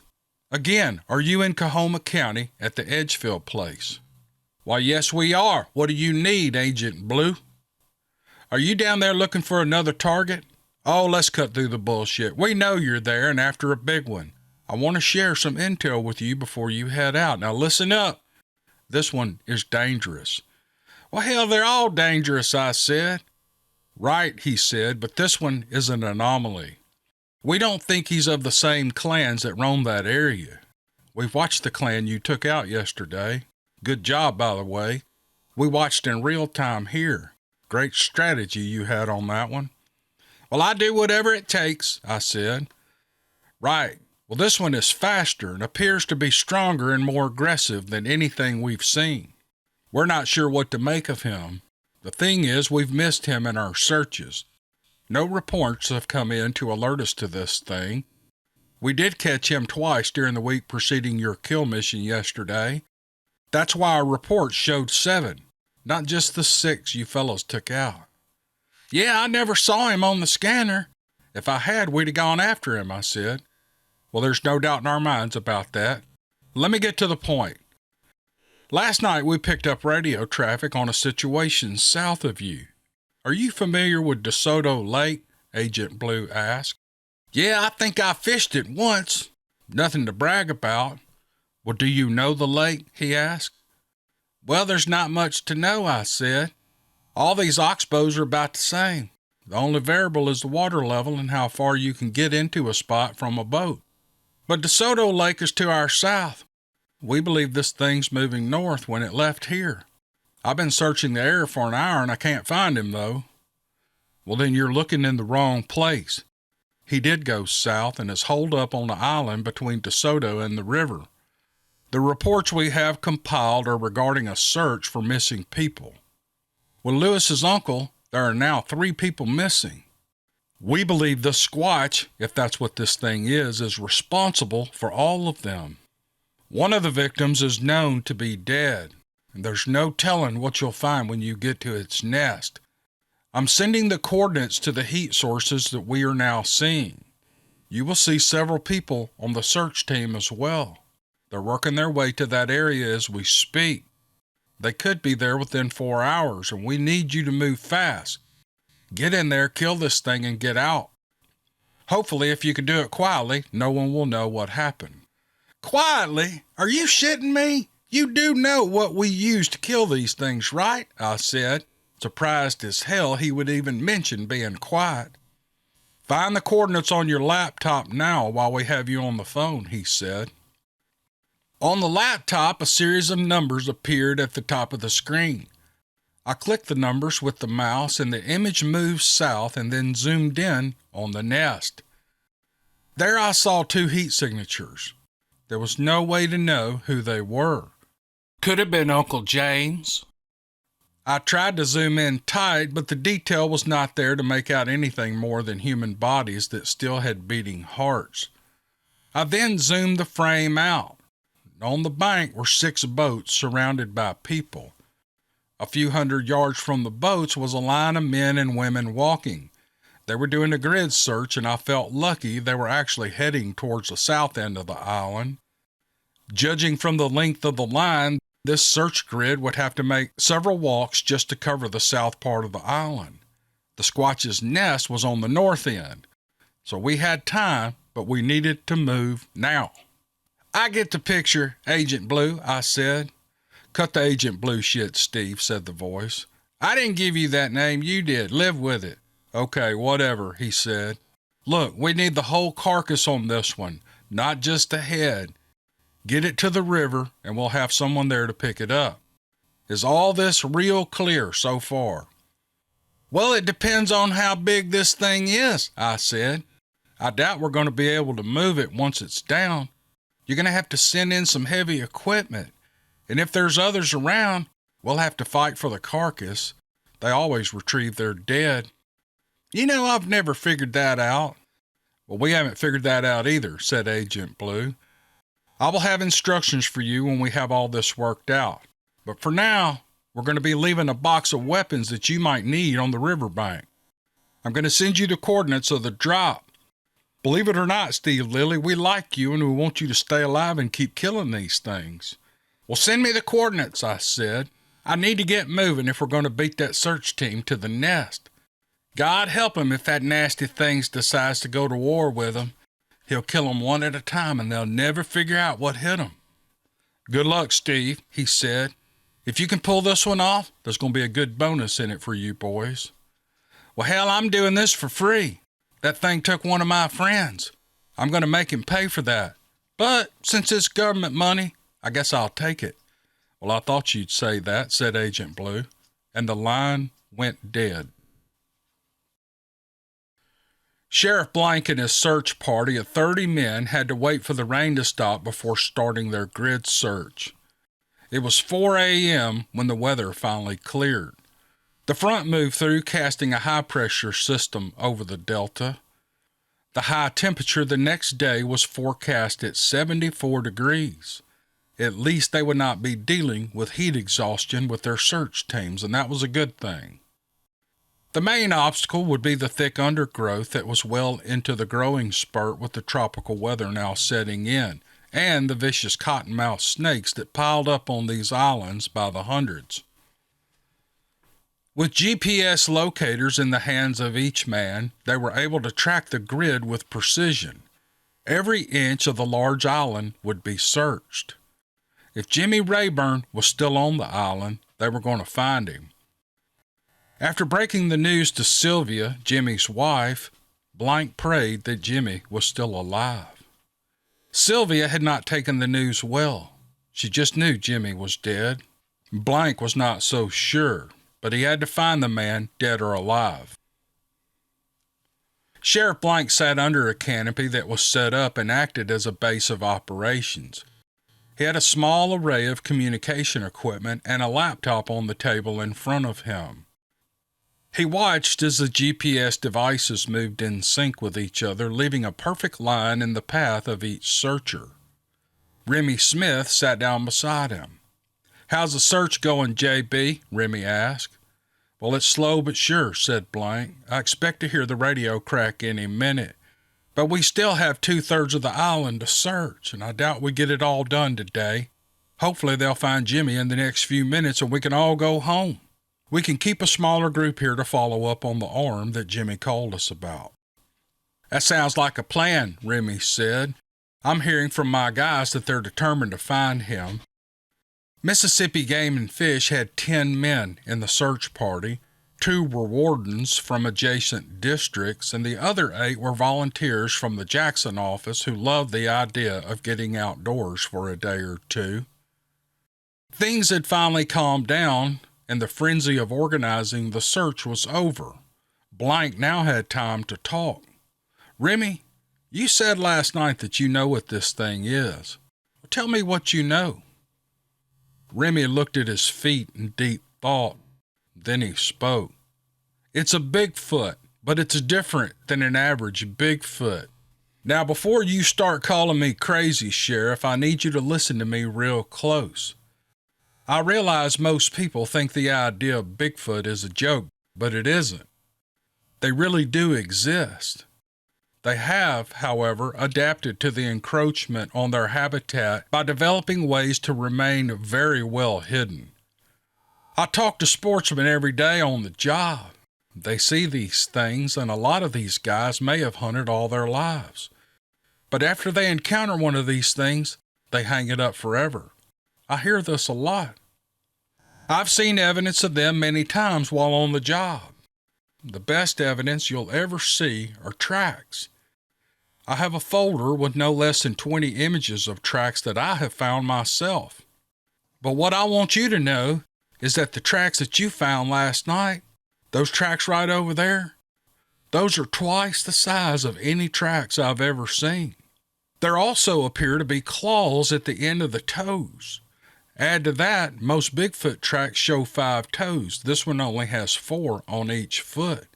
"Again, are you in Coahoma County at the Edgefield place?" "Why, yes, we are. What do you need, Agent Blue?" "Are you down there looking for another target?" "Oh, let's cut through the bullshit. We know you're there and after a big one. I want to share some intel with you before you head out. Now listen up. This one is dangerous." "Well, hell, they're all dangerous," I said. "Right," he said, "but this one is an anomaly. We don't think he's of the same clans that roam that area. We've watched the clan you took out yesterday. Good job, by the way. We watched in real time here. Great strategy you had on that one." "Well, I do whatever it takes," I said. "Right. Well, this one is faster and appears to be stronger and more aggressive than anything we've seen. We're not sure what to make of him. The thing is, we've missed him in our searches. No reports have come in to alert us to this thing. We did catch him twice during the week preceding your kill mission yesterday. That's why our reports showed 7, not just the 6 you fellows took out." "Yeah, I never saw him on the scanner. If I had, we'd have gone after him," I said. "Well, there's no doubt in our minds about that. Let me get to the point. Last night we picked up radio traffic on a situation south of you. Are you familiar with DeSoto Lake? Agent Blue asked. Yeah, I think I fished it once. Nothing to brag about. Well, do you know the lake? He asked. Well, there's not much to know, I said. All these oxbows are about the same. The only variable is the water level and how far you can get into a spot from a boat. But DeSoto Lake is to our south. We believe this thing's moving north when it left here. I've been searching the area for an hour and I can't find him, though. Well, then you're looking in the wrong place. He did go south and is holed up on the island between DeSoto and the river. The reports we have compiled are regarding a search for missing people. With Lewis's uncle, there are now 3 people missing. We believe the Squatch, if that's what this thing is responsible for all of them. One of the victims is known to be dead, and there's no telling what you'll find when you get to its nest. I'm sending the coordinates to the heat sources that we are now seeing. You will see several people on the search team as well. They're working their way to that area as we speak. They could be there within 4 hours, and we need you to move fast. Get in there, kill this thing, and get out. Hopefully, if you can do it quietly, no one will know what happened. Quietly? Are you shitting me? You do know what we use to kill these things, right? I said, surprised as hell he would even mention being quiet. Find the coordinates on your laptop now while we have you on the phone, he said. On the laptop, a series of numbers appeared at the top of the screen. I clicked the numbers with the mouse and the image moved south and then zoomed in on the nest. There I saw 2 heat signatures. There was no way to know who they were. Could have been Uncle James. I tried to zoom in tight, but the detail was not there to make out anything more than human bodies that still had beating hearts. I then zoomed the frame out. On the bank were 6 boats surrounded by people. A few hundred yards from the boats was a line of men and women walking. They were doing a grid search, and I felt lucky they were actually heading towards the south end of the island. Judging from the length of the line, this search grid would have to make several walks just to cover the south part of the island. The Squatch's nest was on the north end, so we had time, but we needed to move now. I get the picture, Agent Blue, I said. Cut the Agent Blue shit, Steve, said the voice. I didn't give you that name, you did. Live with it. Okay, whatever, he said. Look, we need the whole carcass on this one, not just the head. Get it to the river, and we'll have someone there to pick it up. Is all this real clear so far? Well, it depends on how big this thing is, I said. I doubt we're going to be able to move it once it's down. You're going to have to send in some heavy equipment. And if there's others around, we'll have to fight for the carcass. They always retrieve their dead. You know, I've never figured that out. Well, we haven't figured that out either, said Agent Blue. I will have instructions for you when we have all this worked out. But for now, we're going to be leaving a box of weapons that you might need on the riverbank. I'm going to send you the coordinates of the drop. Believe it or not, Steve Lilly, we like you and we want you to stay alive and keep killing these things. Well, send me the coordinates, I said. I need to get moving if we're going to beat that search team to the nest. God help him if that nasty thing decides to go to war with them. He'll kill them one at a time and they'll never figure out what hit them. Good luck, Steve, he said. If you can pull this one off, there's going to be a good bonus in it for you boys. Well, hell, I'm doing this for free. That thing took one of my friends. I'm going to make him pay for that. But since it's government money, I guess I'll take it. Well, I thought you'd say that, said Agent Blue, and the line went dead. Sheriff Blank and his search party of 30 men had to wait for the rain to stop before starting their grid search. It was 4 a.m. when the weather finally cleared. The front moved through, casting a high-pressure system over the delta. The high temperature the next day was forecast at 74 degrees. At least they would not be dealing with heat exhaustion with their search teams, and that was a good thing. The main obstacle would be the thick undergrowth that was well into the growing spurt with the tropical weather now setting in, and the vicious cottonmouth snakes that piled up on these islands by the hundreds. With GPS locators in the hands of each man, they were able to track the grid with precision. Every inch of the large island would be searched. If Jimmy Rayburn was still on the island, they were going to find him. After breaking the news to Sylvia, Jimmy's wife, Blank prayed that Jimmy was still alive. Sylvia had not taken the news well. She just knew Jimmy was dead. Blank was not so sure, but he had to find the man, dead or alive. Sheriff Blank sat under a canopy that was set up and acted as a base of operations. He had a small array of communication equipment and a laptop on the table in front of him. He watched as the GPS devices moved in sync with each other, leaving a perfect line in the path of each searcher. Remy Smith sat down beside him. "How's the search going, JB?" Remy asked. "Well, it's slow but sure," said Blank. "I expect to hear the radio crack any minute. But we still have 2/3 of the island to search, and I doubt we get it all done today. Hopefully they'll find Jimmy in the next few minutes and we can all go home. We can keep a smaller group here to follow up on the arm that Jimmy called us about." "That sounds like a plan," Remy said. "I'm hearing from my guys that they're determined to find him." Mississippi Game and Fish had 10 men in the search party. 2 were wardens from adjacent districts, and the other 8 were volunteers from the Jackson office who loved the idea of getting outdoors for a day or two. Things had finally calmed down, and the frenzy of organizing the search was over. Blank now had time to talk. "Remy, you said last night that you know what this thing is. Tell me what you know." Remy looked at his feet in deep thought. Then he spoke. "It's a Bigfoot, but it's different than an average Bigfoot. Now, before you start calling me crazy, Sheriff, I need you to listen to me real close. I realize most people think the idea of Bigfoot is a joke, but it isn't. They really do exist. They have, however, adapted to the encroachment on their habitat by developing ways to remain very well hidden. I talk to sportsmen every day on the job. They see these things, and a lot of these guys may have hunted all their lives. But after they encounter one of these things, they hang it up forever. I hear this a lot. I've seen evidence of them many times while on the job. The best evidence you'll ever see are tracks. I have a folder with no less than 20 images of tracks that I have found myself. But what I want you to know is that the tracks that you found last night, those tracks right over there, those are twice the size of any tracks I've ever seen. There also appear to be claws at the end of the toes. Add to that, most Bigfoot tracks show 5 toes. This one only has 4 on each foot.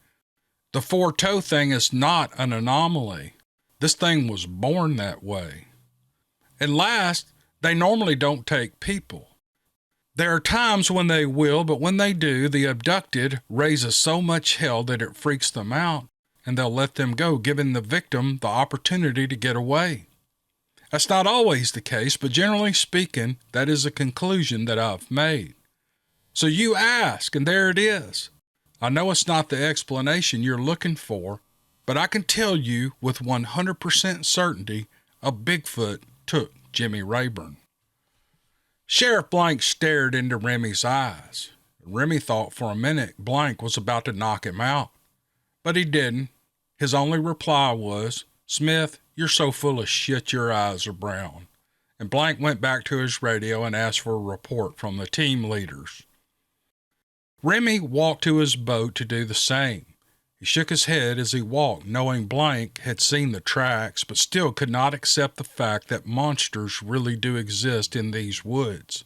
The 4-toe thing is not an anomaly. This thing was born that way. And last, they normally don't take people. There are times when they will, but when they do, the abducted raises so much hell that it freaks them out, and they'll let them go, giving the victim the opportunity to get away. That's not always the case, but generally speaking, that is a conclusion that I've made. So you ask, and there it is. I know it's not the explanation you're looking for, but I can tell you with 100% certainty a Bigfoot took Jimmy Rayburn. Sheriff Blank stared into Remy's eyes. Remy thought for a minute Blank was about to knock him out, but he didn't. His only reply was, "Smith, you're so full of shit your eyes are brown." And Blank went back to his radio and asked for a report from the team leaders. Remy walked to his boat to do the same. He shook his head as he walked, knowing Blank had seen the tracks, but still could not accept the fact that monsters really do exist in these woods.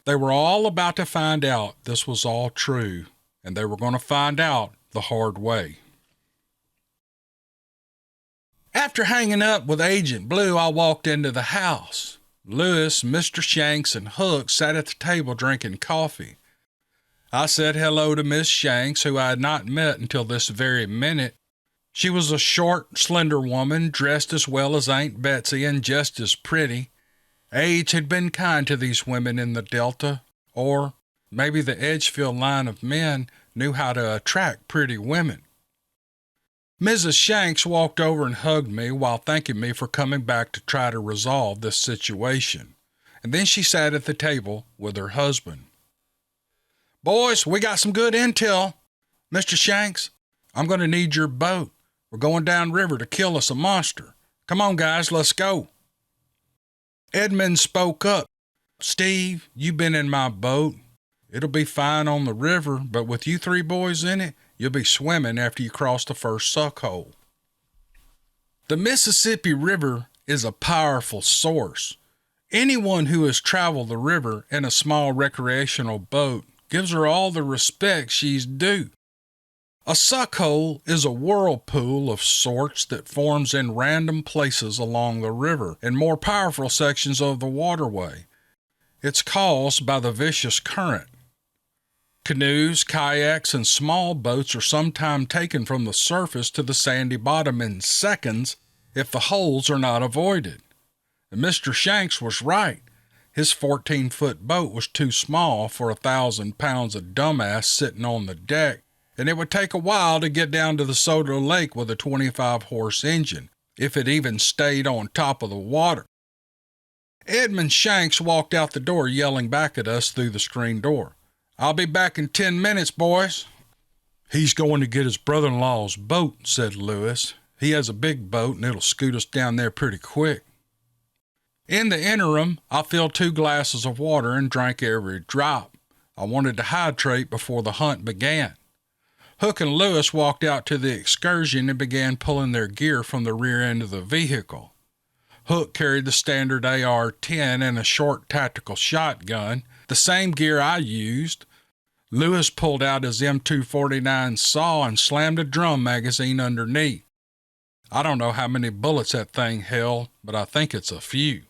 They were all about to find out this was all true, and they were going to find out the hard way. After hanging up with Agent Blue, I walked into the house. Lewis, Mr. Shanks, and Hook sat at the table drinking coffee. I said hello to Miss Shanks, who I had not met until this very minute. She was a short, slender woman, dressed as well as Aunt Betsy and just as pretty. Age had been kind to these women in the Delta, or Maybe the Edgefield line of men knew how to attract pretty women. Mrs. Shanks walked over and hugged me while thanking me for coming back to try to resolve this situation. And then she sat at the table with her husband. Boys, we got some good intel. Mr. Shanks, I'm going to need your boat. We're going downriver to kill us a monster. Come on, guys, let's go. Edmund spoke up. Steve, you've been in my boat. It'll be fine on the river, but with you three boys in it, you'll be swimming after you cross the first suck hole. The Mississippi River is a powerful source. Anyone who has traveled the river in a small recreational boat gives her all the respect she's due. A suck hole is a whirlpool of sorts that forms in random places along the river in more powerful sections of the waterway. It's caused by the vicious current. Canoes, kayaks, and small boats are sometimes taken from the surface to the sandy bottom in seconds if the holes are not avoided. And Mr. Shanks was right. His 14-foot boat was too small for 1,000 pounds of dumbass sitting on the deck, and it would take a while to get down to the Soda Lake with a 25-horse engine, if it even stayed on top of the water. Edmund Shanks walked out the door yelling back at us through the screen door. I'll be back in 10 minutes, boys. He's going to get his brother-in-law's boat, said Lewis. He has a big boat and it'll scoot us down there pretty quick. In the interim, I filled 2 glasses of water and drank every drop. I wanted to hydrate before the hunt began. Hook and Lewis walked out to the excursion and began pulling their gear from the rear end of the vehicle. Hook carried the standard AR-10 and a short tactical shotgun, the same gear I used. Lewis pulled out his M249 saw and slammed a drum magazine underneath. I don't know how many bullets that thing held, but I think it's a few.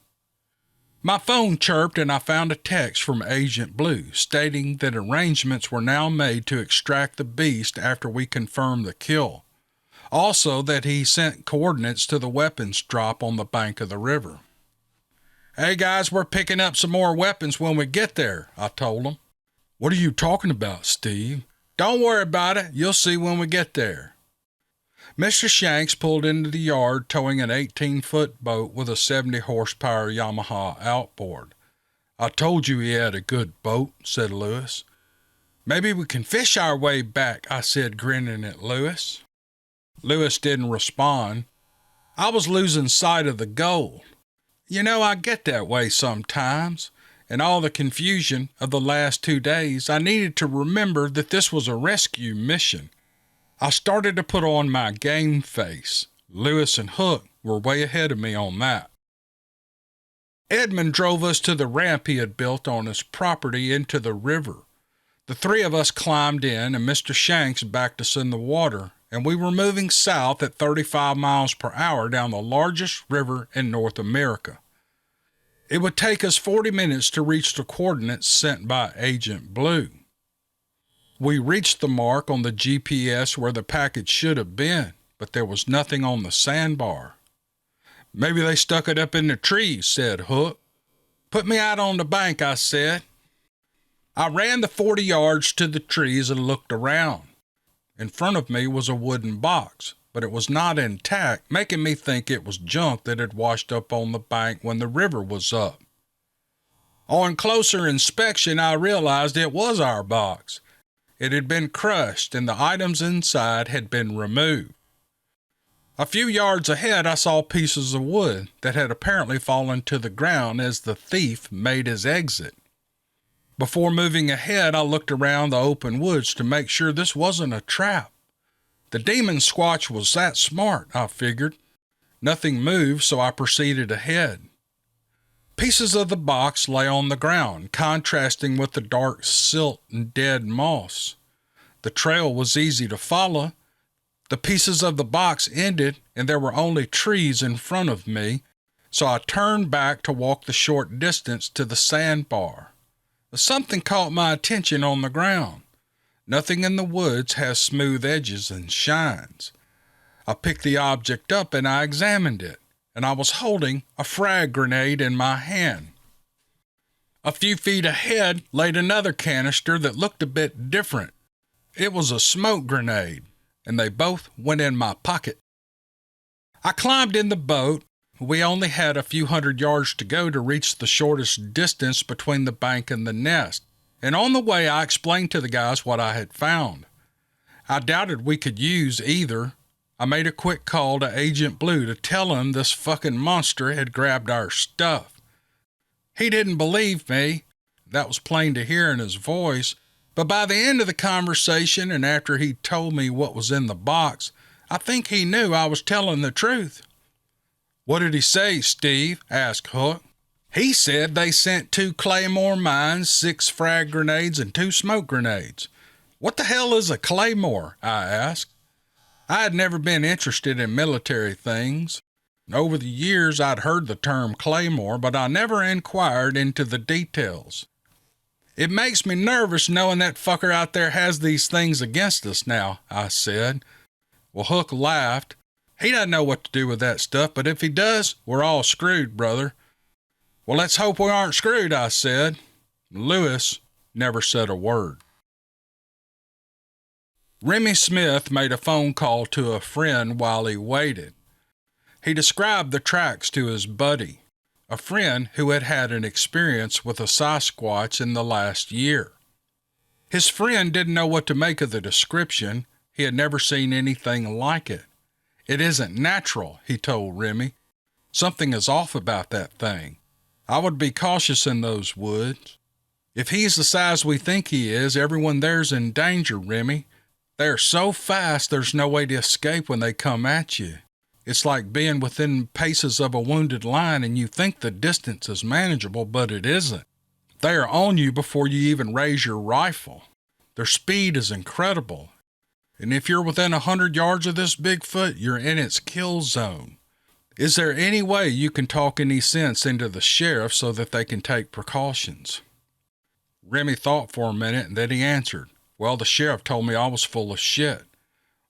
My phone chirped and I found a text from Agent Blue stating that arrangements were now made to extract the beast after we confirmed the kill. Also that he sent coordinates to the weapons drop on the bank of the river. Hey guys, we're picking up some more weapons when we get there, I told him. What are you talking about, Steve? Don't worry about it. You'll see when we get there. Mr. Shanks pulled into the yard towing an 18-foot boat with a 70-horsepower Yamaha outboard. I told you he had a good boat, said Lewis. Maybe we can fish our way back, I said, grinning at Lewis. Lewis didn't respond. I was losing sight of the goal. You know, I get that way sometimes. In all the confusion of the last 2 days, I needed to remember that this was a rescue mission. I started to put on my game face. Lewis and Hook were way ahead of me on that. Edmund drove us to the ramp he had built on his property into the river. The 3 of us climbed in and Mr. Shanks backed us in the water, and we were moving south at 35 miles per hour down the largest river in North America. It would take us 40 minutes to reach the coordinates sent by Agent Blue. We reached the mark on the GPS where the package should have been, but there was nothing on the sandbar. Maybe they stuck it up in the trees, said Hook. Put me out on the bank, I said. I ran the 40 yards to the trees and looked around. In front of me was a wooden box, but it was not intact, making me think it was junk that had washed up on the bank when the river was up. On closer inspection, I realized it was our box. It had been crushed and the items inside had been removed. A few yards ahead, I saw pieces of wood that had apparently fallen to the ground as the thief made his exit. Before moving ahead, I looked around the open woods to make sure this wasn't a trap. The demon squatch was that smart, I figured. Nothing moved, so I proceeded ahead. Pieces of the box lay on the ground, contrasting with the dark silt and dead moss. The trail was easy to follow. The pieces of the box ended, and there were only trees in front of me, so I turned back to walk the short distance to the sandbar. Something caught my attention on the ground. Nothing in the woods has smooth edges and shines. I picked the object up and I examined it, and I was holding a frag grenade in my hand. A few feet ahead laid another canister that looked a bit different. It was a smoke grenade, and they both went in my pocket. I climbed in the boat. We only had a few hundred yards to go to reach the shortest distance between the bank and the nest, and on the way I explained to the guys what I had found. I doubted we could use either. I made a quick call to Agent Blue to tell him this fucking monster had grabbed our stuff. He didn't believe me. That was plain to hear in his voice, but by the end of the conversation and after he told me what was in the box, I think he knew I was telling the truth. "What did he say, Steve?" asked Hook. "He said they sent 2 claymore mines, 6 frag grenades, and 2 smoke grenades." "What the hell is a claymore?" I asked. I had never been interested in military things. Over the years I'd heard the term claymore, but I never inquired into the details. "It makes me nervous knowing that fucker out there has these things against us now," I said. Well, Hook laughed. "He doesn't know what to do with that stuff, but if he does, we're all screwed, brother." "Well, let's hope we aren't screwed," I said. Lewis never said a word. Remy Smith made a phone call to a friend while he waited. He described the tracks to his buddy, a friend who had had an experience with a Sasquatch in the last year. His friend didn't know what to make of the description. He had never seen anything like it. "It isn't natural," he told Remy. "Something is off about that thing. I would be cautious in those woods. If he's the size we think he is, everyone there's in danger, Remy. They're so fast there's no way to escape when they come at you. It's like being within paces of a wounded lion and you think the distance is manageable, but it isn't. They are on you before you even raise your rifle. Their speed is incredible. And if you're within 100 yards of this Bigfoot, you're in its kill zone. Is there any way you can talk any sense into the sheriff so that they can take precautions?" Remy thought for a minute and then he answered, "Well, the sheriff told me I was full of shit."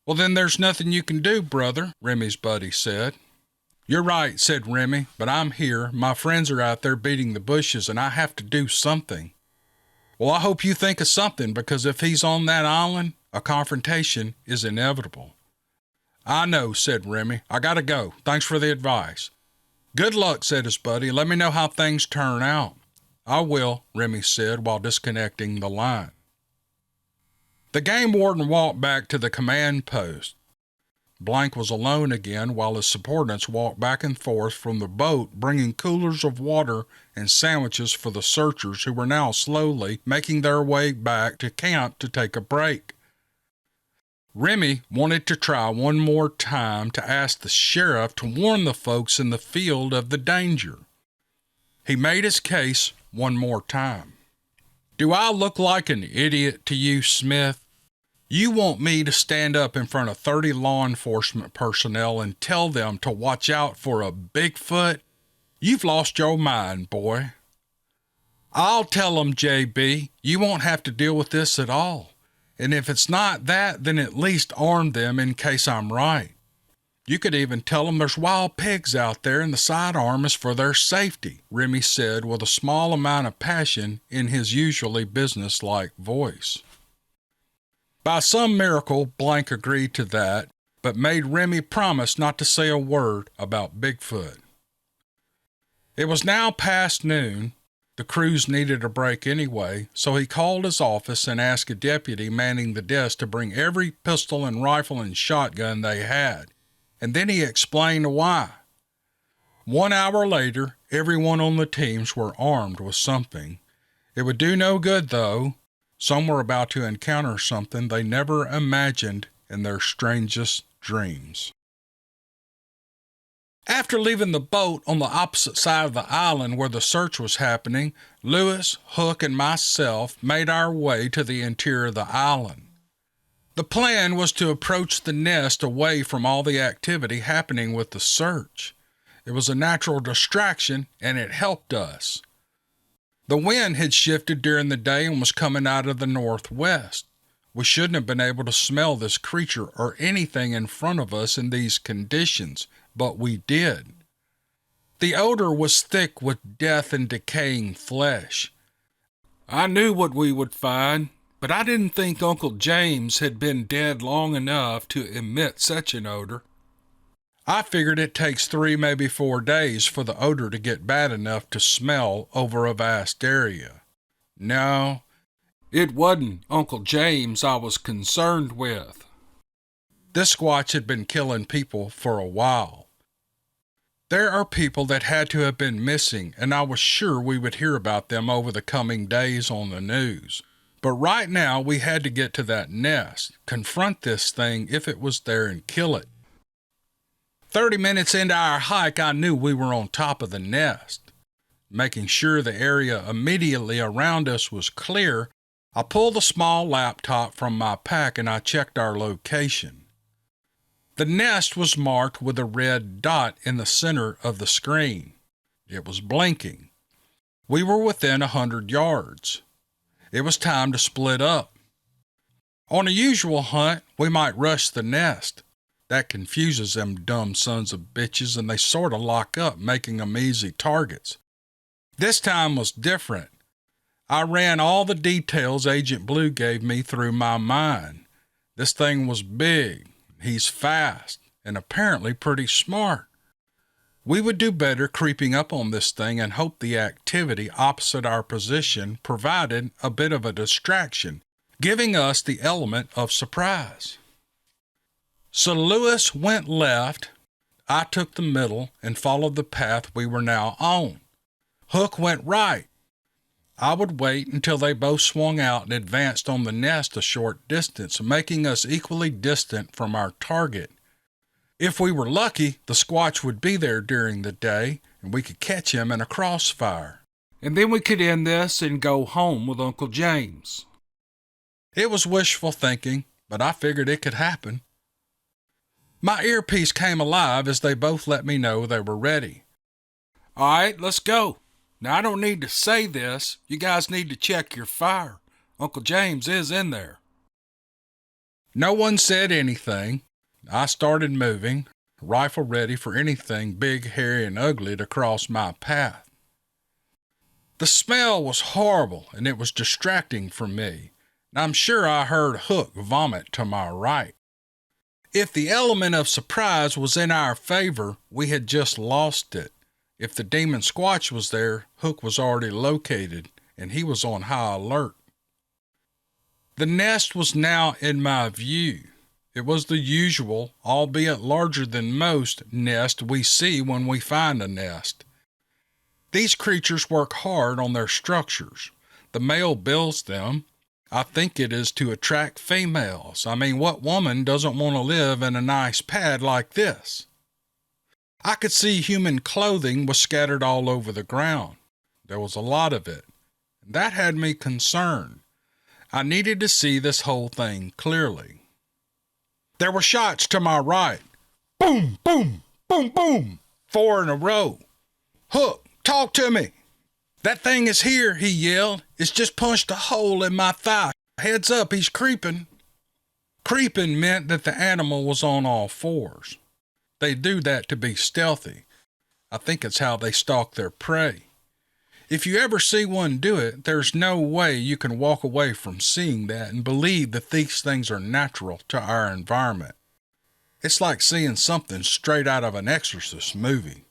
"Well, then there's nothing you can do, brother," Remy's buddy said. "You're right," said Remy, "but I'm here. My friends are out there beating the bushes, and I have to do something." "Well, I hope you think of something, because if he's on that island, a confrontation is inevitable." "I know," said Remy. "I gotta go. Thanks for the advice." "Good luck," said his buddy. "Let me know how things turn out." "I will," Remy said while disconnecting the line. The game warden walked back to the command post. Blank was alone again while his subordinates walked back and forth from the boat bringing coolers of water and sandwiches for the searchers who were now slowly making their way back to camp to take a break. Remy wanted to try one more time to ask the sheriff to warn the folks in the field of the danger. He made his case one more time. "Do I look like an idiot to you, Smith? You want me to stand up in front of 30 law enforcement personnel and tell them to watch out for a Bigfoot? You've lost your mind, boy." "I'll tell them, JB. You won't have to deal with this at all. And if it's not that, then at least arm them in case I'm right. You could even tell them there's wild pigs out there and the sidearm is for their safety," Remy said with a small amount of passion in his usually businesslike voice. By some miracle, Blank agreed to that, but made Remy promise not to say a word about Bigfoot. It was now past noon. The crews needed a break anyway, so he called his office and asked a deputy manning the desk to bring every pistol and rifle and shotgun they had, and then he explained why. 1 hour later, everyone on the teams were armed with something. It would do no good, though. Some were about to encounter something they never imagined in their strangest dreams. After leaving the boat on the opposite side of the island where the search was happening, Lewis, Hook, and myself made our way to the interior of the island. The plan was to approach the nest away from all the activity happening with the search. It was a natural distraction, and it helped us. The wind had shifted during the day and was coming out of the northwest. We shouldn't have been able to smell this creature or anything in front of us in these conditions, but we did. The odor was thick with death and decaying flesh. I knew what we would find, but I didn't think Uncle James had been dead long enough to emit such an odor. I figured it takes 3, maybe 4 days for the odor to get bad enough to smell over a vast area. No, it wasn't Uncle James I was concerned with. This squatch had been killing people for a while. There are people that had to have been missing, and I was sure we would hear about them over the coming days on the news. But right now we had to get to that nest, confront this thing if it was there and kill it. 30 minutes into our hike, I knew we were on top of the nest. Making sure the area immediately around us was clear, I pulled the small laptop from my pack and I checked our location. The nest was marked with a red dot in the center of the screen. It was blinking. We were within 100 yards. It was time to split up. On a usual hunt, we might rush the nest. That confuses them dumb sons of bitches and they sort of lock up, making them easy targets. This time was different. I ran all the details Agent Blue gave me through my mind. This thing was big. He's fast, and apparently pretty smart. We would do better creeping up on this thing and hope the activity opposite our position provided a bit of a distraction, giving us the element of surprise. So Lewis went left, I took the middle and followed the path we were now on. Hook went right. I would wait until they both swung out and advanced on the nest a short distance, making us equally distant from our target. If we were lucky, the squatch would be there during the day, and we could catch him in a crossfire. And then we could end this and go home with Uncle James. It was wishful thinking, but I figured it could happen. My earpiece came alive as they both let me know they were ready. All right, let's go. Now, I don't need to say this. You guys need to check your fire. Uncle James is in there. No one said anything. I started moving, rifle ready for anything big, hairy, and ugly to cross my path. The smell was horrible, and it was distracting for me. I'm sure I heard Hook vomit to my right. If the element of surprise was in our favor, we had just lost it. If the demon squatch was there, Hook was already located, and he was on high alert. The nest was now in my view. It was the usual, albeit larger than most, nest we see when we find a nest. These creatures work hard on their structures. The male builds them. I think it is to attract females. I mean, what woman doesn't want to live in a nice pad like this? I could see human clothing was scattered all over the ground. There was a lot of it. That had me concerned. I needed to see this whole thing clearly. There were shots to my right. Boom, boom, boom, boom. 4 in a row. Hook, talk to me. That thing is here, he yelled. It's just punched a hole in my thigh. Heads up, he's creeping. Creeping meant that the animal was on all fours. They do that to be stealthy. I think it's how they stalk their prey. If you ever see one do it, there's no way you can walk away from seeing that and believe that these things are natural to our environment. It's like seeing something straight out of an Exorcist movie.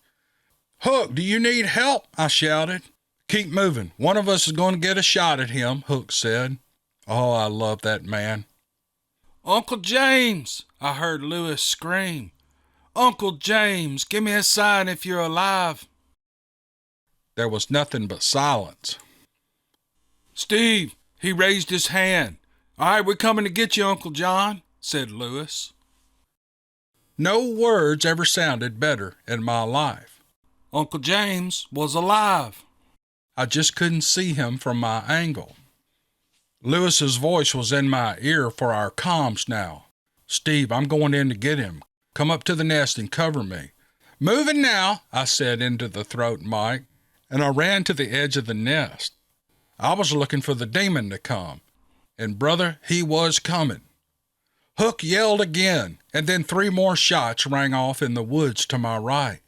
Hook, do you need help? I shouted. Keep moving. One of us is going to get a shot at him, Hook said. Oh, I love that man. Uncle James, I heard Lewis scream. Uncle James, give me a sign if you're alive. There was nothing but silence. Steve, he raised his hand. All right, we're coming to get you, Uncle John, said Lewis. No words ever sounded better in my life. Uncle James was alive. I just couldn't see him from my angle. Lewis's voice was in my ear for our comms now. Steve, I'm going in to get him. Come up to the nest and cover me. Moving now, I said into the throat mic, and I ran to the edge of the nest. I was looking for the demon to come, and brother, he was coming. Hook yelled again, and then 3 more shots rang off in the woods to my right.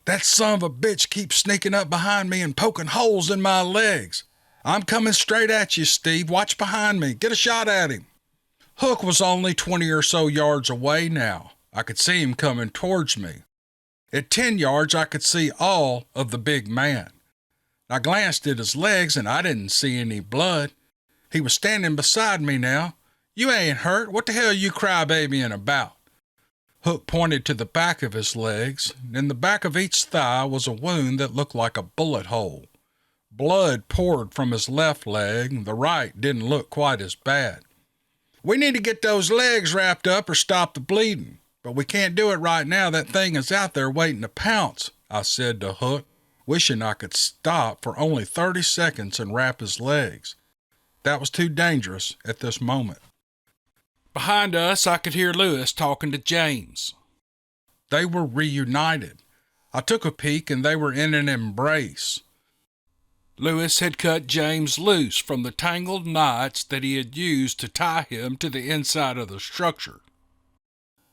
That son of a bitch keeps sneaking up behind me and poking holes in my legs. I'm coming straight at you, Steve. Watch behind me. Get a shot at him. Hook was only 20 or so yards away now. I could see him coming towards me. At 10 yards, I could see all of the big man. I glanced at his legs, and I didn't see any blood. He was standing beside me now. You ain't hurt. What the hell you crybabying about? Hook pointed to the back of his legs. In the back of each thigh was a wound that looked like a bullet hole. Blood poured from his left leg. The right didn't look quite as bad. We need to get those legs wrapped up or stop the bleeding. But we can't do it right now. That thing is out there waiting to pounce, I said to Hook, wishing I could stop for only 30 seconds and wrap his legs. That was too dangerous at this moment. Behind us, I could hear Lewis talking to James. They were reunited. I took a peek and they were in an embrace. Lewis had cut James loose from the tangled knots that he had used to tie him to the inside of the structure.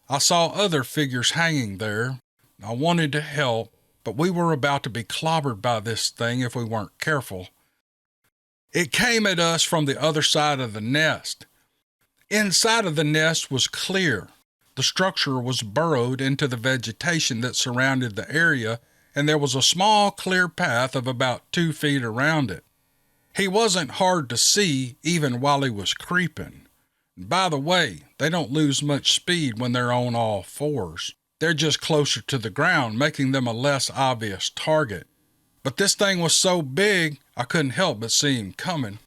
I saw other figures hanging there. I wanted to help, but we were about to be clobbered by this thing if we weren't careful. It came at us from the other side of the nest. Inside of the nest was clear. The structure was burrowed into the vegetation that surrounded the area, and there was a small clear path of about 2 feet around it. He wasn't hard to see even while he was creeping. By the way, they don't lose much speed when they're on all fours. They're just closer to the ground, making them a less obvious target. But this thing was so big, I couldn't help but see him coming.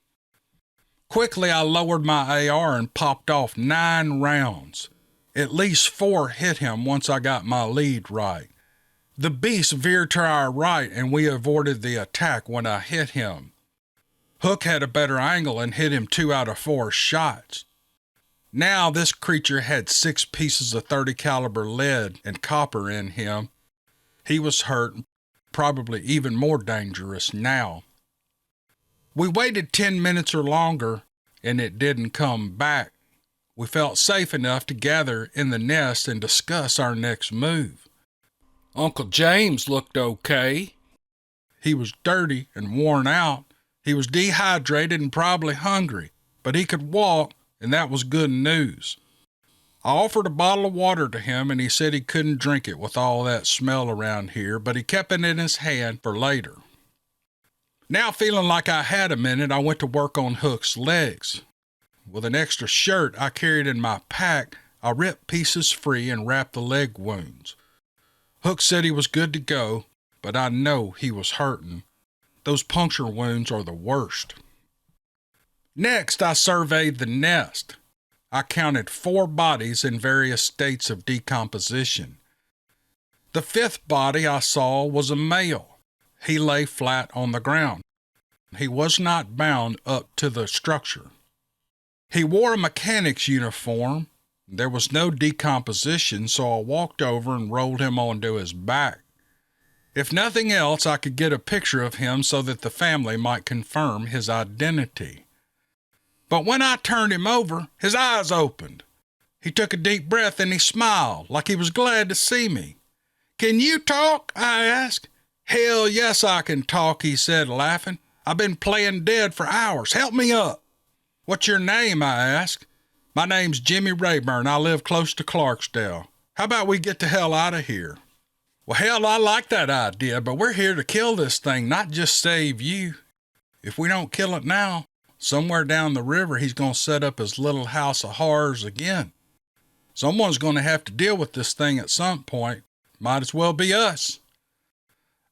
Quickly, I lowered my AR and popped off 9 rounds. At least 4 hit him once I got my lead right. The beast veered to our right, and we avoided the attack when I hit him. Hook had a better angle and hit him 2 out of 4 shots. Now this creature had 6 pieces of .30 caliber lead and copper in him. He was hurt, probably even more dangerous now. We waited 10 minutes or longer, and it didn't come back. We felt safe enough to gather in the nest and discuss our next move. Uncle James looked okay. He was dirty and worn out. He was dehydrated and probably hungry, but he could walk, and that was good news. I offered a bottle of water to him, and he said he couldn't drink it with all that smell around here, but he kept it in his hand for later. Now feeling like I had a minute, I went to work on Hook's legs. With an extra shirt I carried in my pack, I ripped pieces free and wrapped the leg wounds. Hook said he was good to go, but I know he was hurting. Those puncture wounds are the worst. Next, I surveyed the nest. I counted 4 bodies in various states of decomposition. The 5th body I saw was a male. He lay flat on the ground. He was not bound up to the structure. He wore a mechanic's uniform. There was no decomposition, so I walked over and rolled him onto his back. If nothing else, I could get a picture of him so that the family might confirm his identity. But when I turned him over, his eyes opened. He took a deep breath and he smiled like he was glad to see me. "Can you talk?" I asked. "Hell yes, I can talk," he said, laughing. "I've been playing dead for hours. Help me up." "What's your name?" I asked. "My name's Jimmy Rayburn. I live close to Clarksdale. How about we get the hell out of here?" "Well, hell, I like that idea, but we're here to kill this thing, not just save you. If we don't kill it now, somewhere down the river he's going to set up his little house of horrors again. Someone's going to have to deal with this thing at some point. Might as well be us."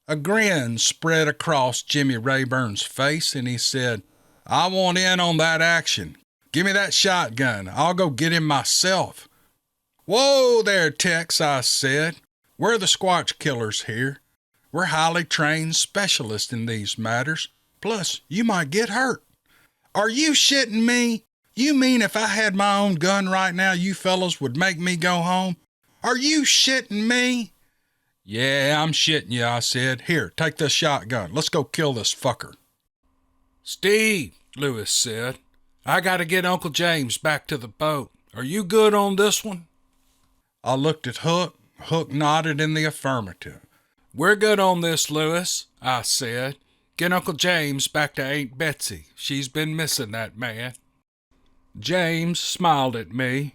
A grin spread across Jimmy Rayburn's face, and he said, "I want in on that action. Give me that shotgun. I'll go get him myself." "Whoa there, Tex," I said. "We're the Squatch Killers here. We're highly trained specialists in these matters. Plus, you might get hurt." "Are you shitting me? You mean if I had my own gun right now, you fellows would make me go home? Are you shitting me?" "Yeah, I'm shitting you," I said. "Here, take this shotgun. Let's go kill this fucker." "Steve," Lewis said, "I got to get Uncle James back to the boat. Are you good on this one?" I looked at Hook. Hook nodded in the affirmative. "We're good on this, Lewis," I said. Get Uncle James back to Aunt Betsy. She's been missing that man. James smiled at me.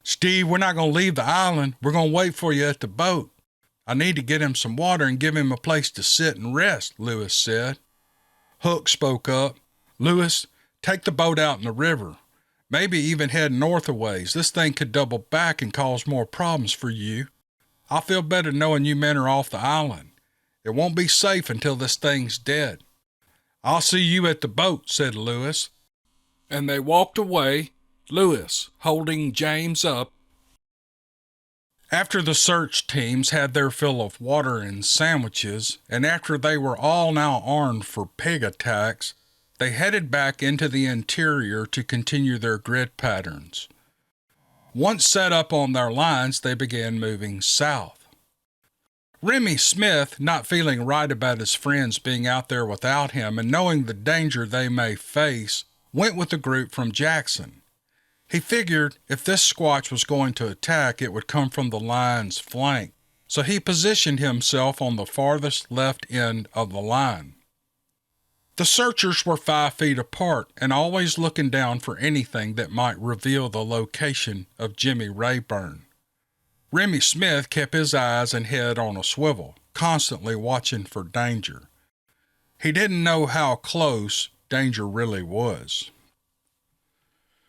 Steve, we're not going to leave the island. We're going to wait for you at the boat. I need to get him some water and give him a place to sit and rest, Lewis said. Hook spoke up. Lewis, take the boat out in the river. Maybe even head north a ways. This thing could double back and cause more problems for you. I'll feel better knowing you men are off the island. It won't be safe until this thing's dead. I'll see you at the boat, said Lewis. And they walked away, Lewis holding James up. After the search teams had their fill of water and sandwiches, and after they were all now armed for pig attacks, they headed back into the interior to continue their grid patterns. Once set up on their lines, they began moving south. Remy Smith, not feeling right about his friends being out there without him and knowing the danger they may face, went with the group from Jackson. He figured if this Squatch was going to attack, it would come from the line's flank, so he positioned himself on the farthest left end of the line. The searchers were 5 feet apart and always looking down for anything that might reveal the location of Jimmy Rayburn. Remy Smith kept his eyes and head on a swivel, constantly watching for danger. He didn't know how close danger really was.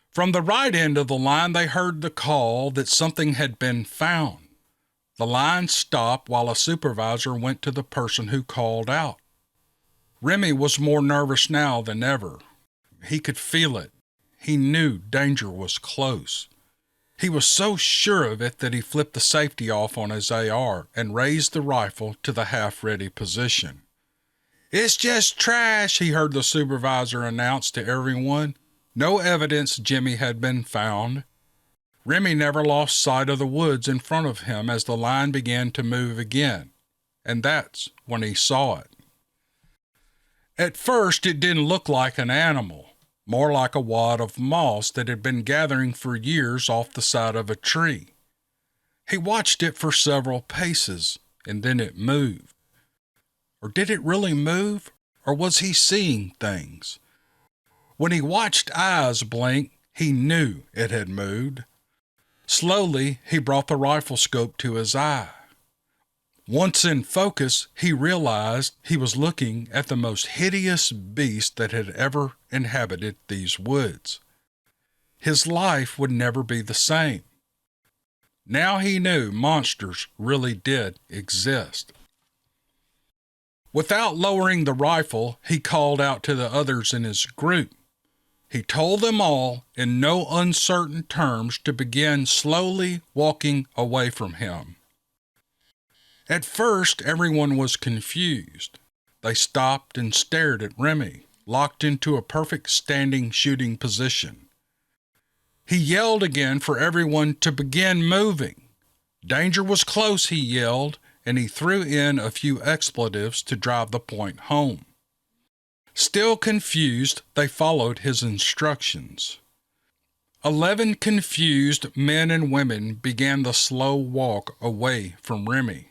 From the right end of the line, they heard the call that something had been found. The line stopped while a supervisor went to the person who called out. Remy was more nervous now than ever. He could feel it. He knew danger was close. He was so sure of it that he flipped the safety off on his AR and raised the rifle to the half-ready position. "It's just trash," he heard the supervisor announce to everyone. No evidence Jimmy had been found. Remy never lost sight of the woods in front of him as the line began to move again, and that's when he saw it. At first, it didn't look like an animal, more like a wad of moss that had been gathering for years off the side of a tree. He watched it for several paces, and then it moved. Or did it really move, or was he seeing things? When he watched eyes blink, he knew it had moved. Slowly, he brought the rifle scope to his eye. Once in focus, he realized he was looking at the most hideous beast that had ever inhabited these woods. His life would never be the same. Now he knew monsters really did exist. Without lowering the rifle, he called out to the others in his group. He told them all, in no uncertain terms, to begin slowly walking away from him. At first, everyone was confused. They stopped and stared at Remy, locked into a perfect standing shooting position. He yelled again for everyone to begin moving. Danger was close, he yelled, and he threw in a few expletives to drive the point home. Still confused, they followed his instructions. 11 confused men and women began the slow walk away from Remy.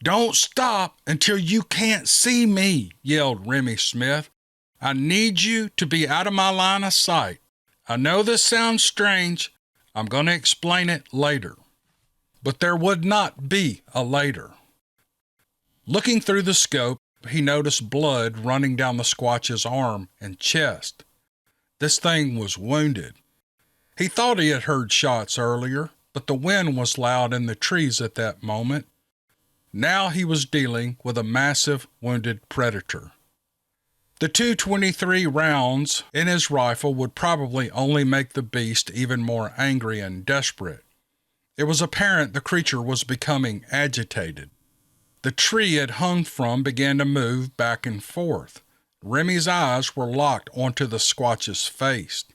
"Don't stop until you can't see me," yelled Remy Smith. "I need you to be out of my line of sight. I know this sounds strange. I'm going to explain it later." But there would not be a later. Looking through the scope, he noticed blood running down the Squatch's arm and chest. This thing was wounded. He thought he had heard shots earlier, but the wind was loud in the trees at that moment. Now he was dealing with a massive wounded predator. The 223 rounds in his rifle would probably only make the beast even more angry and desperate. It was apparent the creature was becoming agitated. The tree it hung from began to move back and forth. Remy's eyes were locked onto the Squatch's face,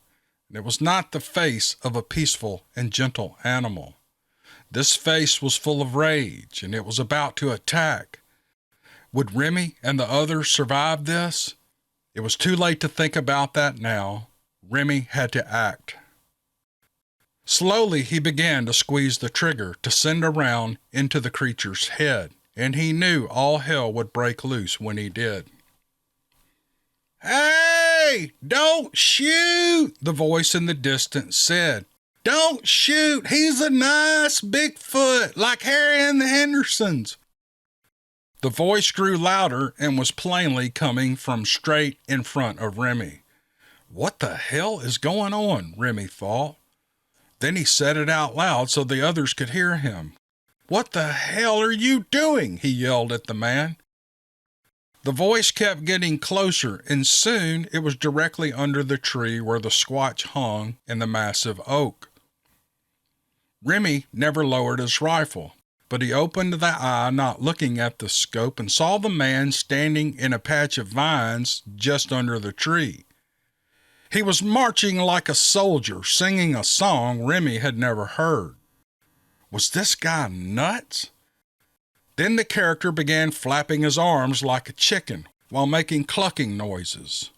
and it was not the face of a peaceful and gentle animal. This face was full of rage, and it was about to attack. Would Remy and the others survive this? It was too late to think about that now. Remy had to act. Slowly he began to squeeze the trigger to send a round into the creature's head and he knew all hell would break loose when he did. "Hey, don't shoot," the voice in the distance said. "Don't shoot. He's a nice Bigfoot, like Harry and the Hendersons." The voice grew louder and was plainly coming from straight in front of Remy. What the hell is going on, Remy thought. Then he said it out loud so the others could hear him. "What the hell are you doing?" he yelled at the man. The voice kept getting closer, and soon it was directly under the tree where the Squatch hung in the massive oak. Remy never lowered his rifle, but he opened the eye, not looking at the scope, and saw the man standing in a patch of vines just under the tree. He was marching like a soldier, singing a song Remy had never heard. Was this guy nuts? Then the character began flapping his arms like a chicken while making clucking noises.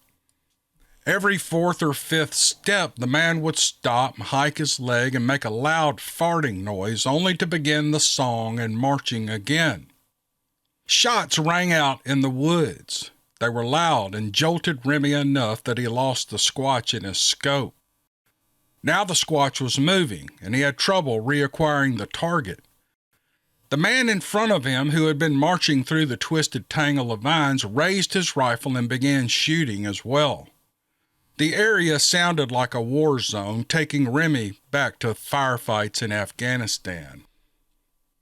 Every fourth or fifth step, the man would stop, hike his leg, and make a loud farting noise, only to begin the song and marching again. Shots rang out in the woods. They were loud and jolted Remy enough that he lost the Squatch in his scope. Now the Squatch was moving, and he had trouble reacquiring the target. The man in front of him, who had been marching through the twisted tangle of vines, raised his rifle and began shooting as well. The area sounded like a war zone, taking Remy back to firefights in Afghanistan.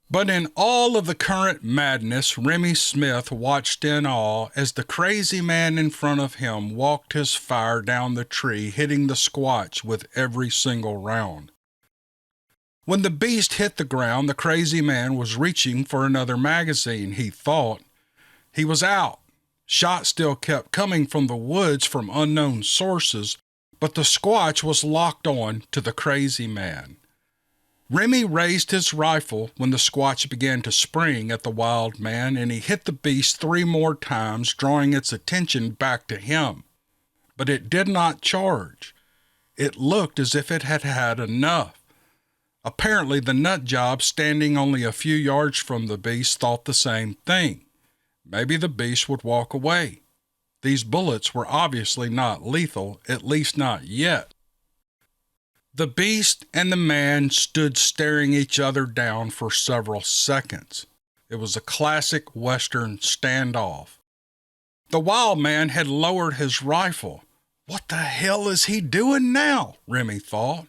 But in all of the current madness, Remy Smith watched in awe as the crazy man in front of him walked his fire down the tree, hitting the Squatch with every single round. When the beast hit the ground, the crazy man was reaching for another magazine, he thought. He was out. Shots still kept coming from the woods from unknown sources, but the Squatch was locked on to the crazy man. Remy raised his rifle when the Squatch began to spring at the wild man, and he hit the beast 3 more times, drawing its attention back to him. But it did not charge. It looked as if it had had enough. Apparently, the nutjob standing only a few yards from the beast thought the same thing. Maybe the beast would walk away. These bullets were obviously not lethal, at least not yet. The beast and the man stood staring each other down for several seconds. It was a classic Western standoff. The wild man had lowered his rifle. What the hell is he doing now? Remy thought.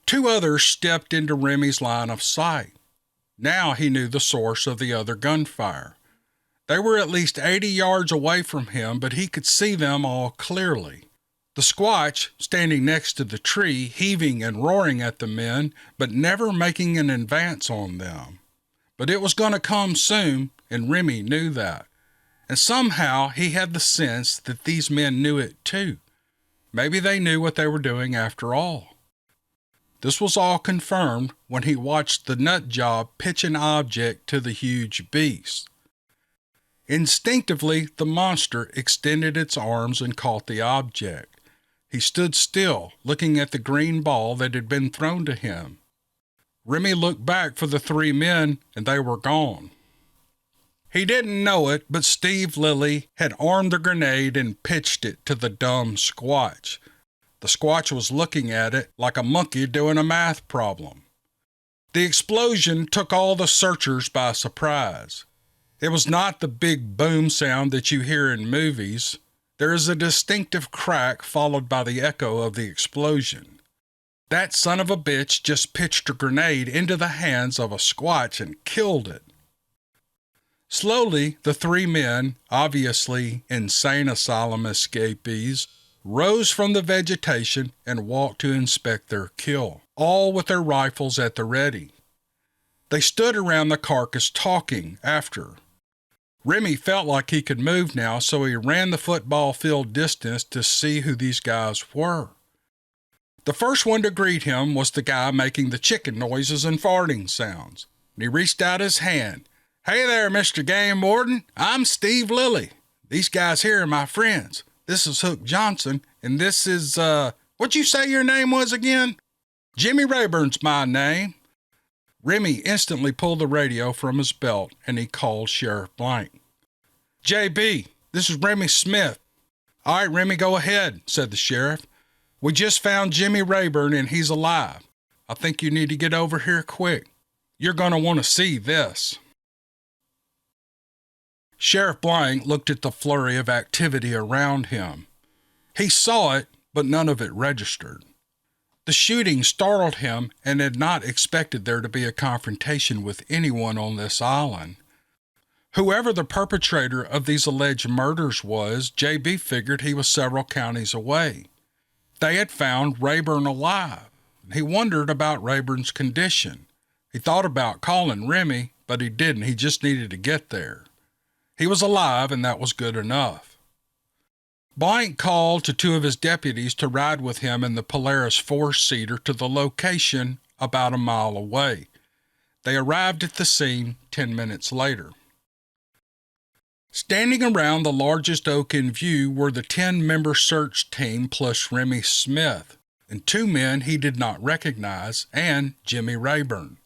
2 others stepped into Remy's line of sight. Now he knew the source of the other gunfire. They were at least 80 yards away from him, but he could see them all clearly. The Squatch, standing next to the tree, heaving and roaring at the men, but never making an advance on them. But it was going to come soon, and Remy knew that. And somehow he had the sense that these men knew it too. Maybe they knew what they were doing after all. This was all confirmed when he watched the nutjob pitch an object to the huge beast. Instinctively, the monster extended its arms and caught the object. He stood still, looking at the green ball that had been thrown to him. Remy looked back for the 3 men, and they were gone. He didn't know it, but Steve Lilly had armed the grenade and pitched it to the dumb Squatch. The Squatch was looking at it like a monkey doing a math problem. The explosion took all the searchers by surprise. It was not the big boom sound that you hear in movies. There is a distinctive crack followed by the echo of the explosion. That son of a bitch just pitched a grenade into the hands of a Squatch and killed it. Slowly, the 3 men, obviously insane asylum escapees, rose from the vegetation and walked to inspect their kill, all with their rifles at the ready. They stood around the carcass talking after. Remy felt like he could move now, so he ran the football field distance to see who these guys were. The first one to greet him was the guy making the chicken noises and farting sounds. And he reached out his hand. "Hey there, Mr. Game Warden. I'm Steve Lilly. These guys here are my friends. This is Hook Johnson, and this is, what'd you say your name was again?" "Jimmy Rayburn's my name." Remy instantly pulled the radio from his belt and he called Sheriff Blank. "JB, this is Remy Smith." "All right, Remy, go ahead," said the sheriff. "We just found Jimmy Rayburn and he's alive. I think you need to get over here quick. You're going to want to see this." Sheriff Blank looked at the flurry of activity around him. He saw it, but none of it registered. The shooting startled him and had not expected there to be a confrontation with anyone on this island. Whoever the perpetrator of these alleged murders was, JB figured he was several counties away. They had found Rayburn alive. He wondered about Rayburn's condition. He thought about calling Remy, but he didn't. He just needed to get there. He was alive, and that was good enough. Blank called to two of his deputies to ride with him in the Polaris four-seater to the location about a mile away. They arrived at the scene 10 minutes later. Standing around the largest oak in view were the 10-member search team plus Remy Smith, and two men he did not recognize, and Jimmy Rayburn.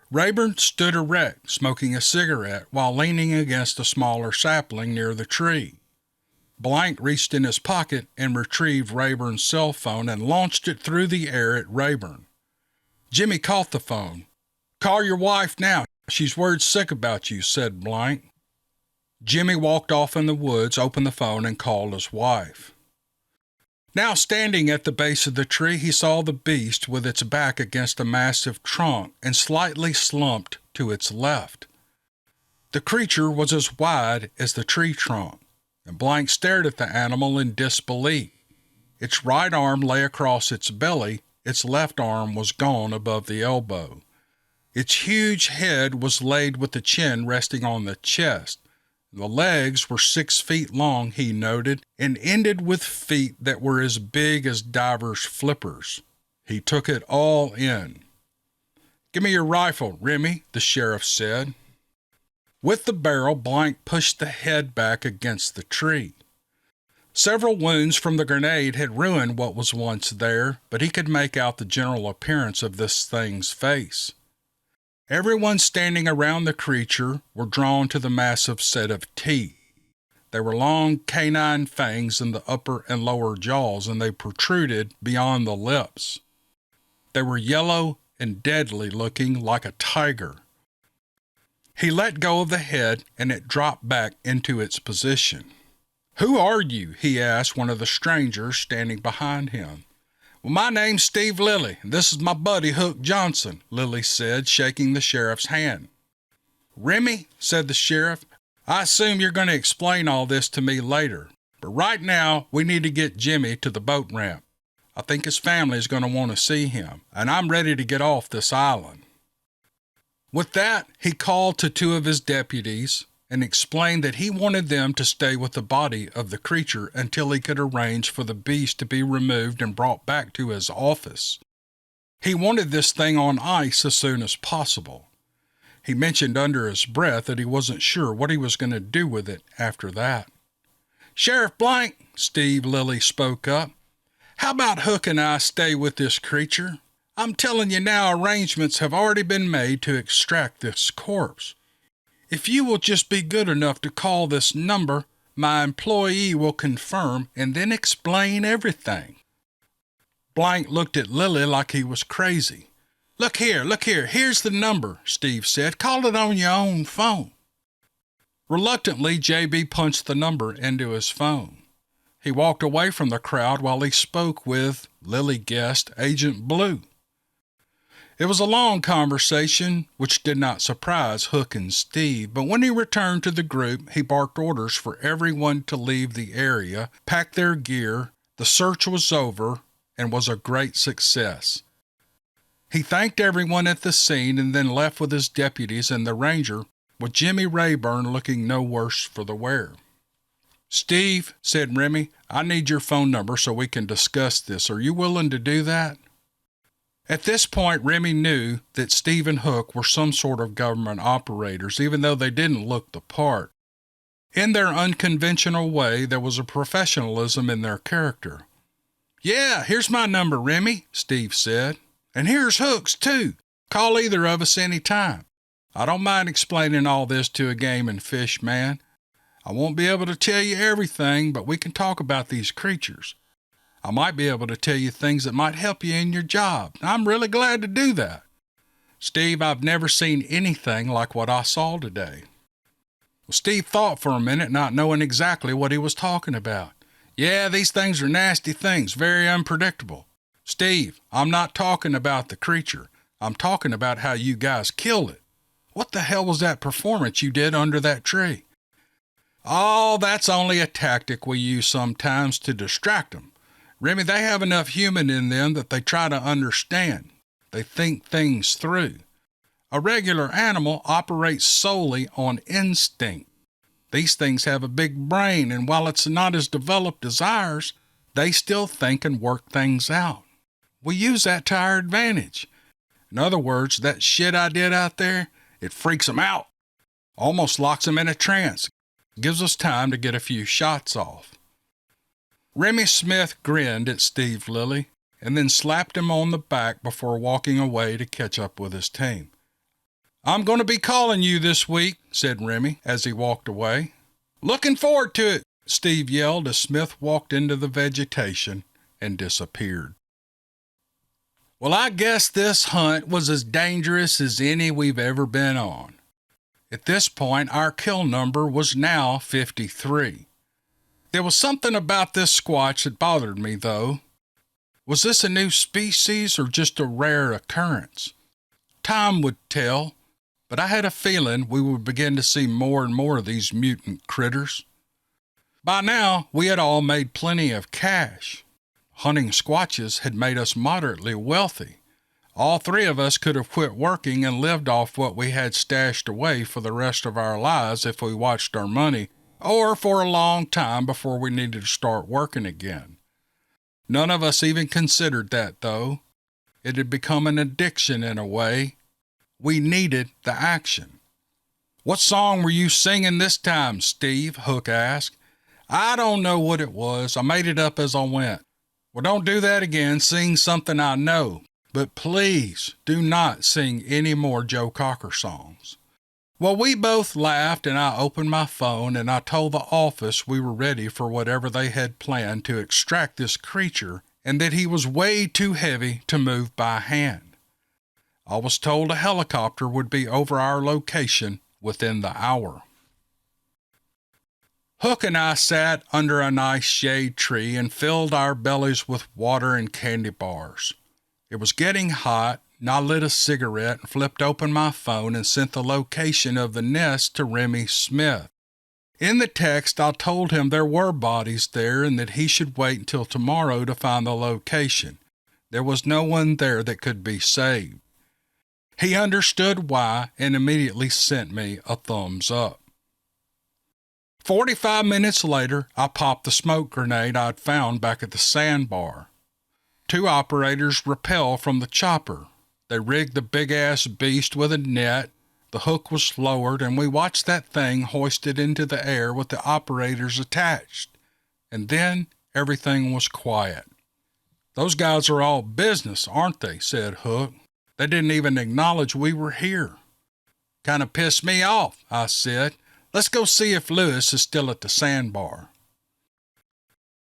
Rayburn stood erect, smoking a cigarette while leaning against a smaller sapling near the tree. Blank reached in his pocket and retrieved Rayburn's cell phone and launched it through the air at Rayburn. Jimmy caught the phone. "Call your wife now. She's worried sick about you," said Blank. Jimmy walked off in the woods, opened the phone, and called his wife. Now standing at the base of the tree, he saw the beast with its back against a massive trunk and slightly slumped to its left. The creature was as wide as the tree trunk, and Blank stared at the animal in disbelief. Its right arm lay across its belly, its left arm was gone above the elbow. Its huge head was laid with the chin resting on the chest. The legs were 6 feet long, he noted, and ended with feet that were as big as divers' flippers. He took it all in. "Give me your rifle, Remy," the sheriff said. With the barrel, Blank pushed the head back against the tree. Several wounds from the grenade had ruined what was once there, but he could make out the general appearance of this thing's face. Everyone standing around the creature were drawn to the massive set of teeth. They were long canine fangs in the upper and lower jaws, and they protruded beyond the lips. They were yellow and deadly, looking like a tiger. He let go of the head, and it dropped back into its position. "Who are you?" he asked one of the strangers standing behind him. "Well, my name's Steve Lilly, and this is my buddy Hook Johnson," Lilly said, shaking the sheriff's hand. "Remy," said the sheriff, "I assume you're going to explain all this to me later, but right now we need to get Jimmy to the boat ramp. I think his family is going to want to see him, and I'm ready to get off this island." With that, he called to two of his deputies and explained that he wanted them to stay with the body of the creature until he could arrange for the beast to be removed and brought back to his office. He wanted this thing on ice as soon as possible. He mentioned under his breath that he wasn't sure what he was going to do with it after that. "Sheriff Blank," Steve Lilly spoke up, "how about Hook and I stay with this creature? I'm telling you now, arrangements have already been made to extract this corpse. If you will just be good enough to call this number, my employee will confirm and then explain everything." Blank looked at Lilly like he was crazy. Look here, here's the number," Steve said. "Call it on your own phone." Reluctantly, JB punched the number into his phone. He walked away from the crowd while he spoke with, Lilly guessed, Agent Blue. It was a long conversation, which did not surprise Hook and Steve, but when he returned to the group, he barked orders for everyone to leave the area, pack their gear. The search was over and was a great success. He thanked everyone at the scene and then left with his deputies and the ranger, with Jimmy Rayburn looking no worse for the wear. "Steve," said Remy, "I need your phone number so we can discuss this. Are you willing to do that?" At this point, Remy knew that Steve and Hook were some sort of government operators, even though they didn't look the part. In their unconventional way, there was a professionalism in their character. "Yeah, here's my number, Remy," Steve said. "And here's Hook's, too. Call either of us any time. I don't mind explaining all this to a game and fish man. I won't be able to tell you everything, but we can talk about these creatures. I might be able to tell you things that might help you in your job. I'm really glad to do that. Steve, I've never seen anything like what I saw today." Well, Steve thought for a minute, not knowing exactly what he was talking about. "Yeah, these things are nasty things, very unpredictable. Steve, I'm not talking about the creature. I'm talking about how you guys killed it. What the hell was that performance you did under that tree?" "Oh, that's only a tactic we use sometimes to distract them. Remy, they have enough human in them that they try to understand. They think things through. A regular animal operates solely on instinct. These things have a big brain, and while it's not as developed as ours, they still think and work things out. We use that to our advantage. In other words, that shit I did out there, it freaks them out. Almost locks them in a trance. Gives us time to get a few shots off." Remy Smith grinned at Steve Lilly and then slapped him on the back before walking away to catch up with his team. "I'm going to be calling you this week," said Remy as he walked away. "Looking forward to it," Steve yelled as Smith walked into the vegetation and disappeared. Well, I guess this hunt was as dangerous as any we've ever been on. At this point, our kill number was now 53. There was something about this squatch that bothered me, though. Was this a new species or just a rare occurrence? Time would tell, but I had a feeling we would begin to see more and more of these mutant critters. By now, we had all made plenty of cash. Hunting squatches had made us moderately wealthy. All three of us could have quit working and lived off what we had stashed away for the rest of our lives if we watched our money, or for a long time before we needed to start working again. None of us even considered that, though. It had become an addiction in a way. We needed the action. "What song were you singing this time, Steve?" Hook asked. "I don't know what it was. I made it up as I went." "Well, don't do that again. Sing something I know. But please do not sing any more Joe Cocker songs." Well, we both laughed, and I opened my phone and I told the office we were ready for whatever they had planned to extract this creature and that he was way too heavy to move by hand. I was told a helicopter would be over our location within the hour. Hook and I sat under a nice shade tree and filled our bellies with water and candy bars. It was getting hot, and I lit a cigarette and flipped open my phone and sent the location of the nest to Remy Smith. In the text, I told him there were bodies there and that he should wait until tomorrow to find the location. There was no one there that could be saved. He understood why and immediately sent me a thumbs up. 45 minutes later, I popped the smoke grenade I'd found back at the sandbar. 2 operators rappelled from the chopper. They rigged the big-ass beast with a net, the hook was lowered, and we watched that thing hoisted into the air with the operators attached. And then everything was quiet. "Those guys are all business, aren't they?" said Hook. "They didn't even acknowledge we were here." "Kind of pissed me off," I said. "Let's go see if Lewis is still at the sandbar."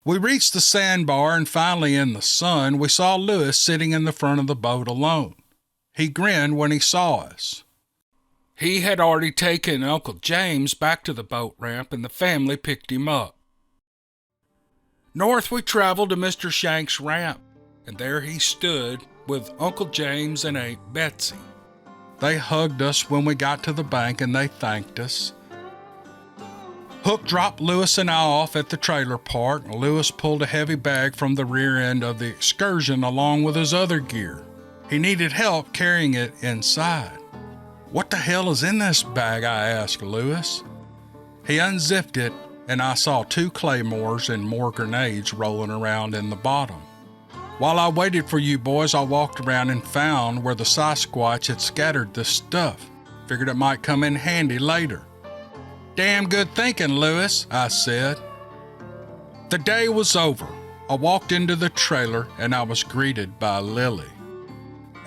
We reached the sandbar, and finally in the sun, we saw Lewis sitting in the front of the boat alone. He grinned when he saw us. He had already taken Uncle James back to the boat ramp, and the family picked him up. North we traveled to Mr. Shank's ramp, and there he stood with Uncle James and Aunt Betsy. They hugged us when we got to the bank, and they thanked us. Hook dropped Lewis and I off at the trailer park, and Lewis pulled a heavy bag from the rear end of the excursion along with his other gear. He needed help carrying it inside. "What the hell is in this bag?" I asked Lewis. He unzipped it, and I saw 2 claymores and more grenades rolling around in the bottom. While I waited for you boys, I walked around and found where the Sasquatch had scattered this stuff. Figured it might come in handy later. "Damn good thinking, Lewis," I said. The day was over. I walked into the trailer and I was greeted by Lilly.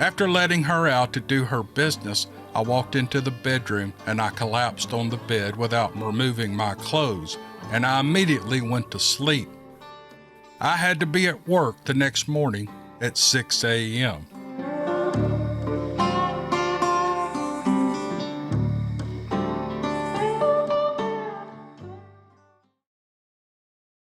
After letting her out to do her business, I walked into the bedroom and I collapsed on the bed without removing my clothes, and I immediately went to sleep. I had to be at work the next morning at 6 a.m.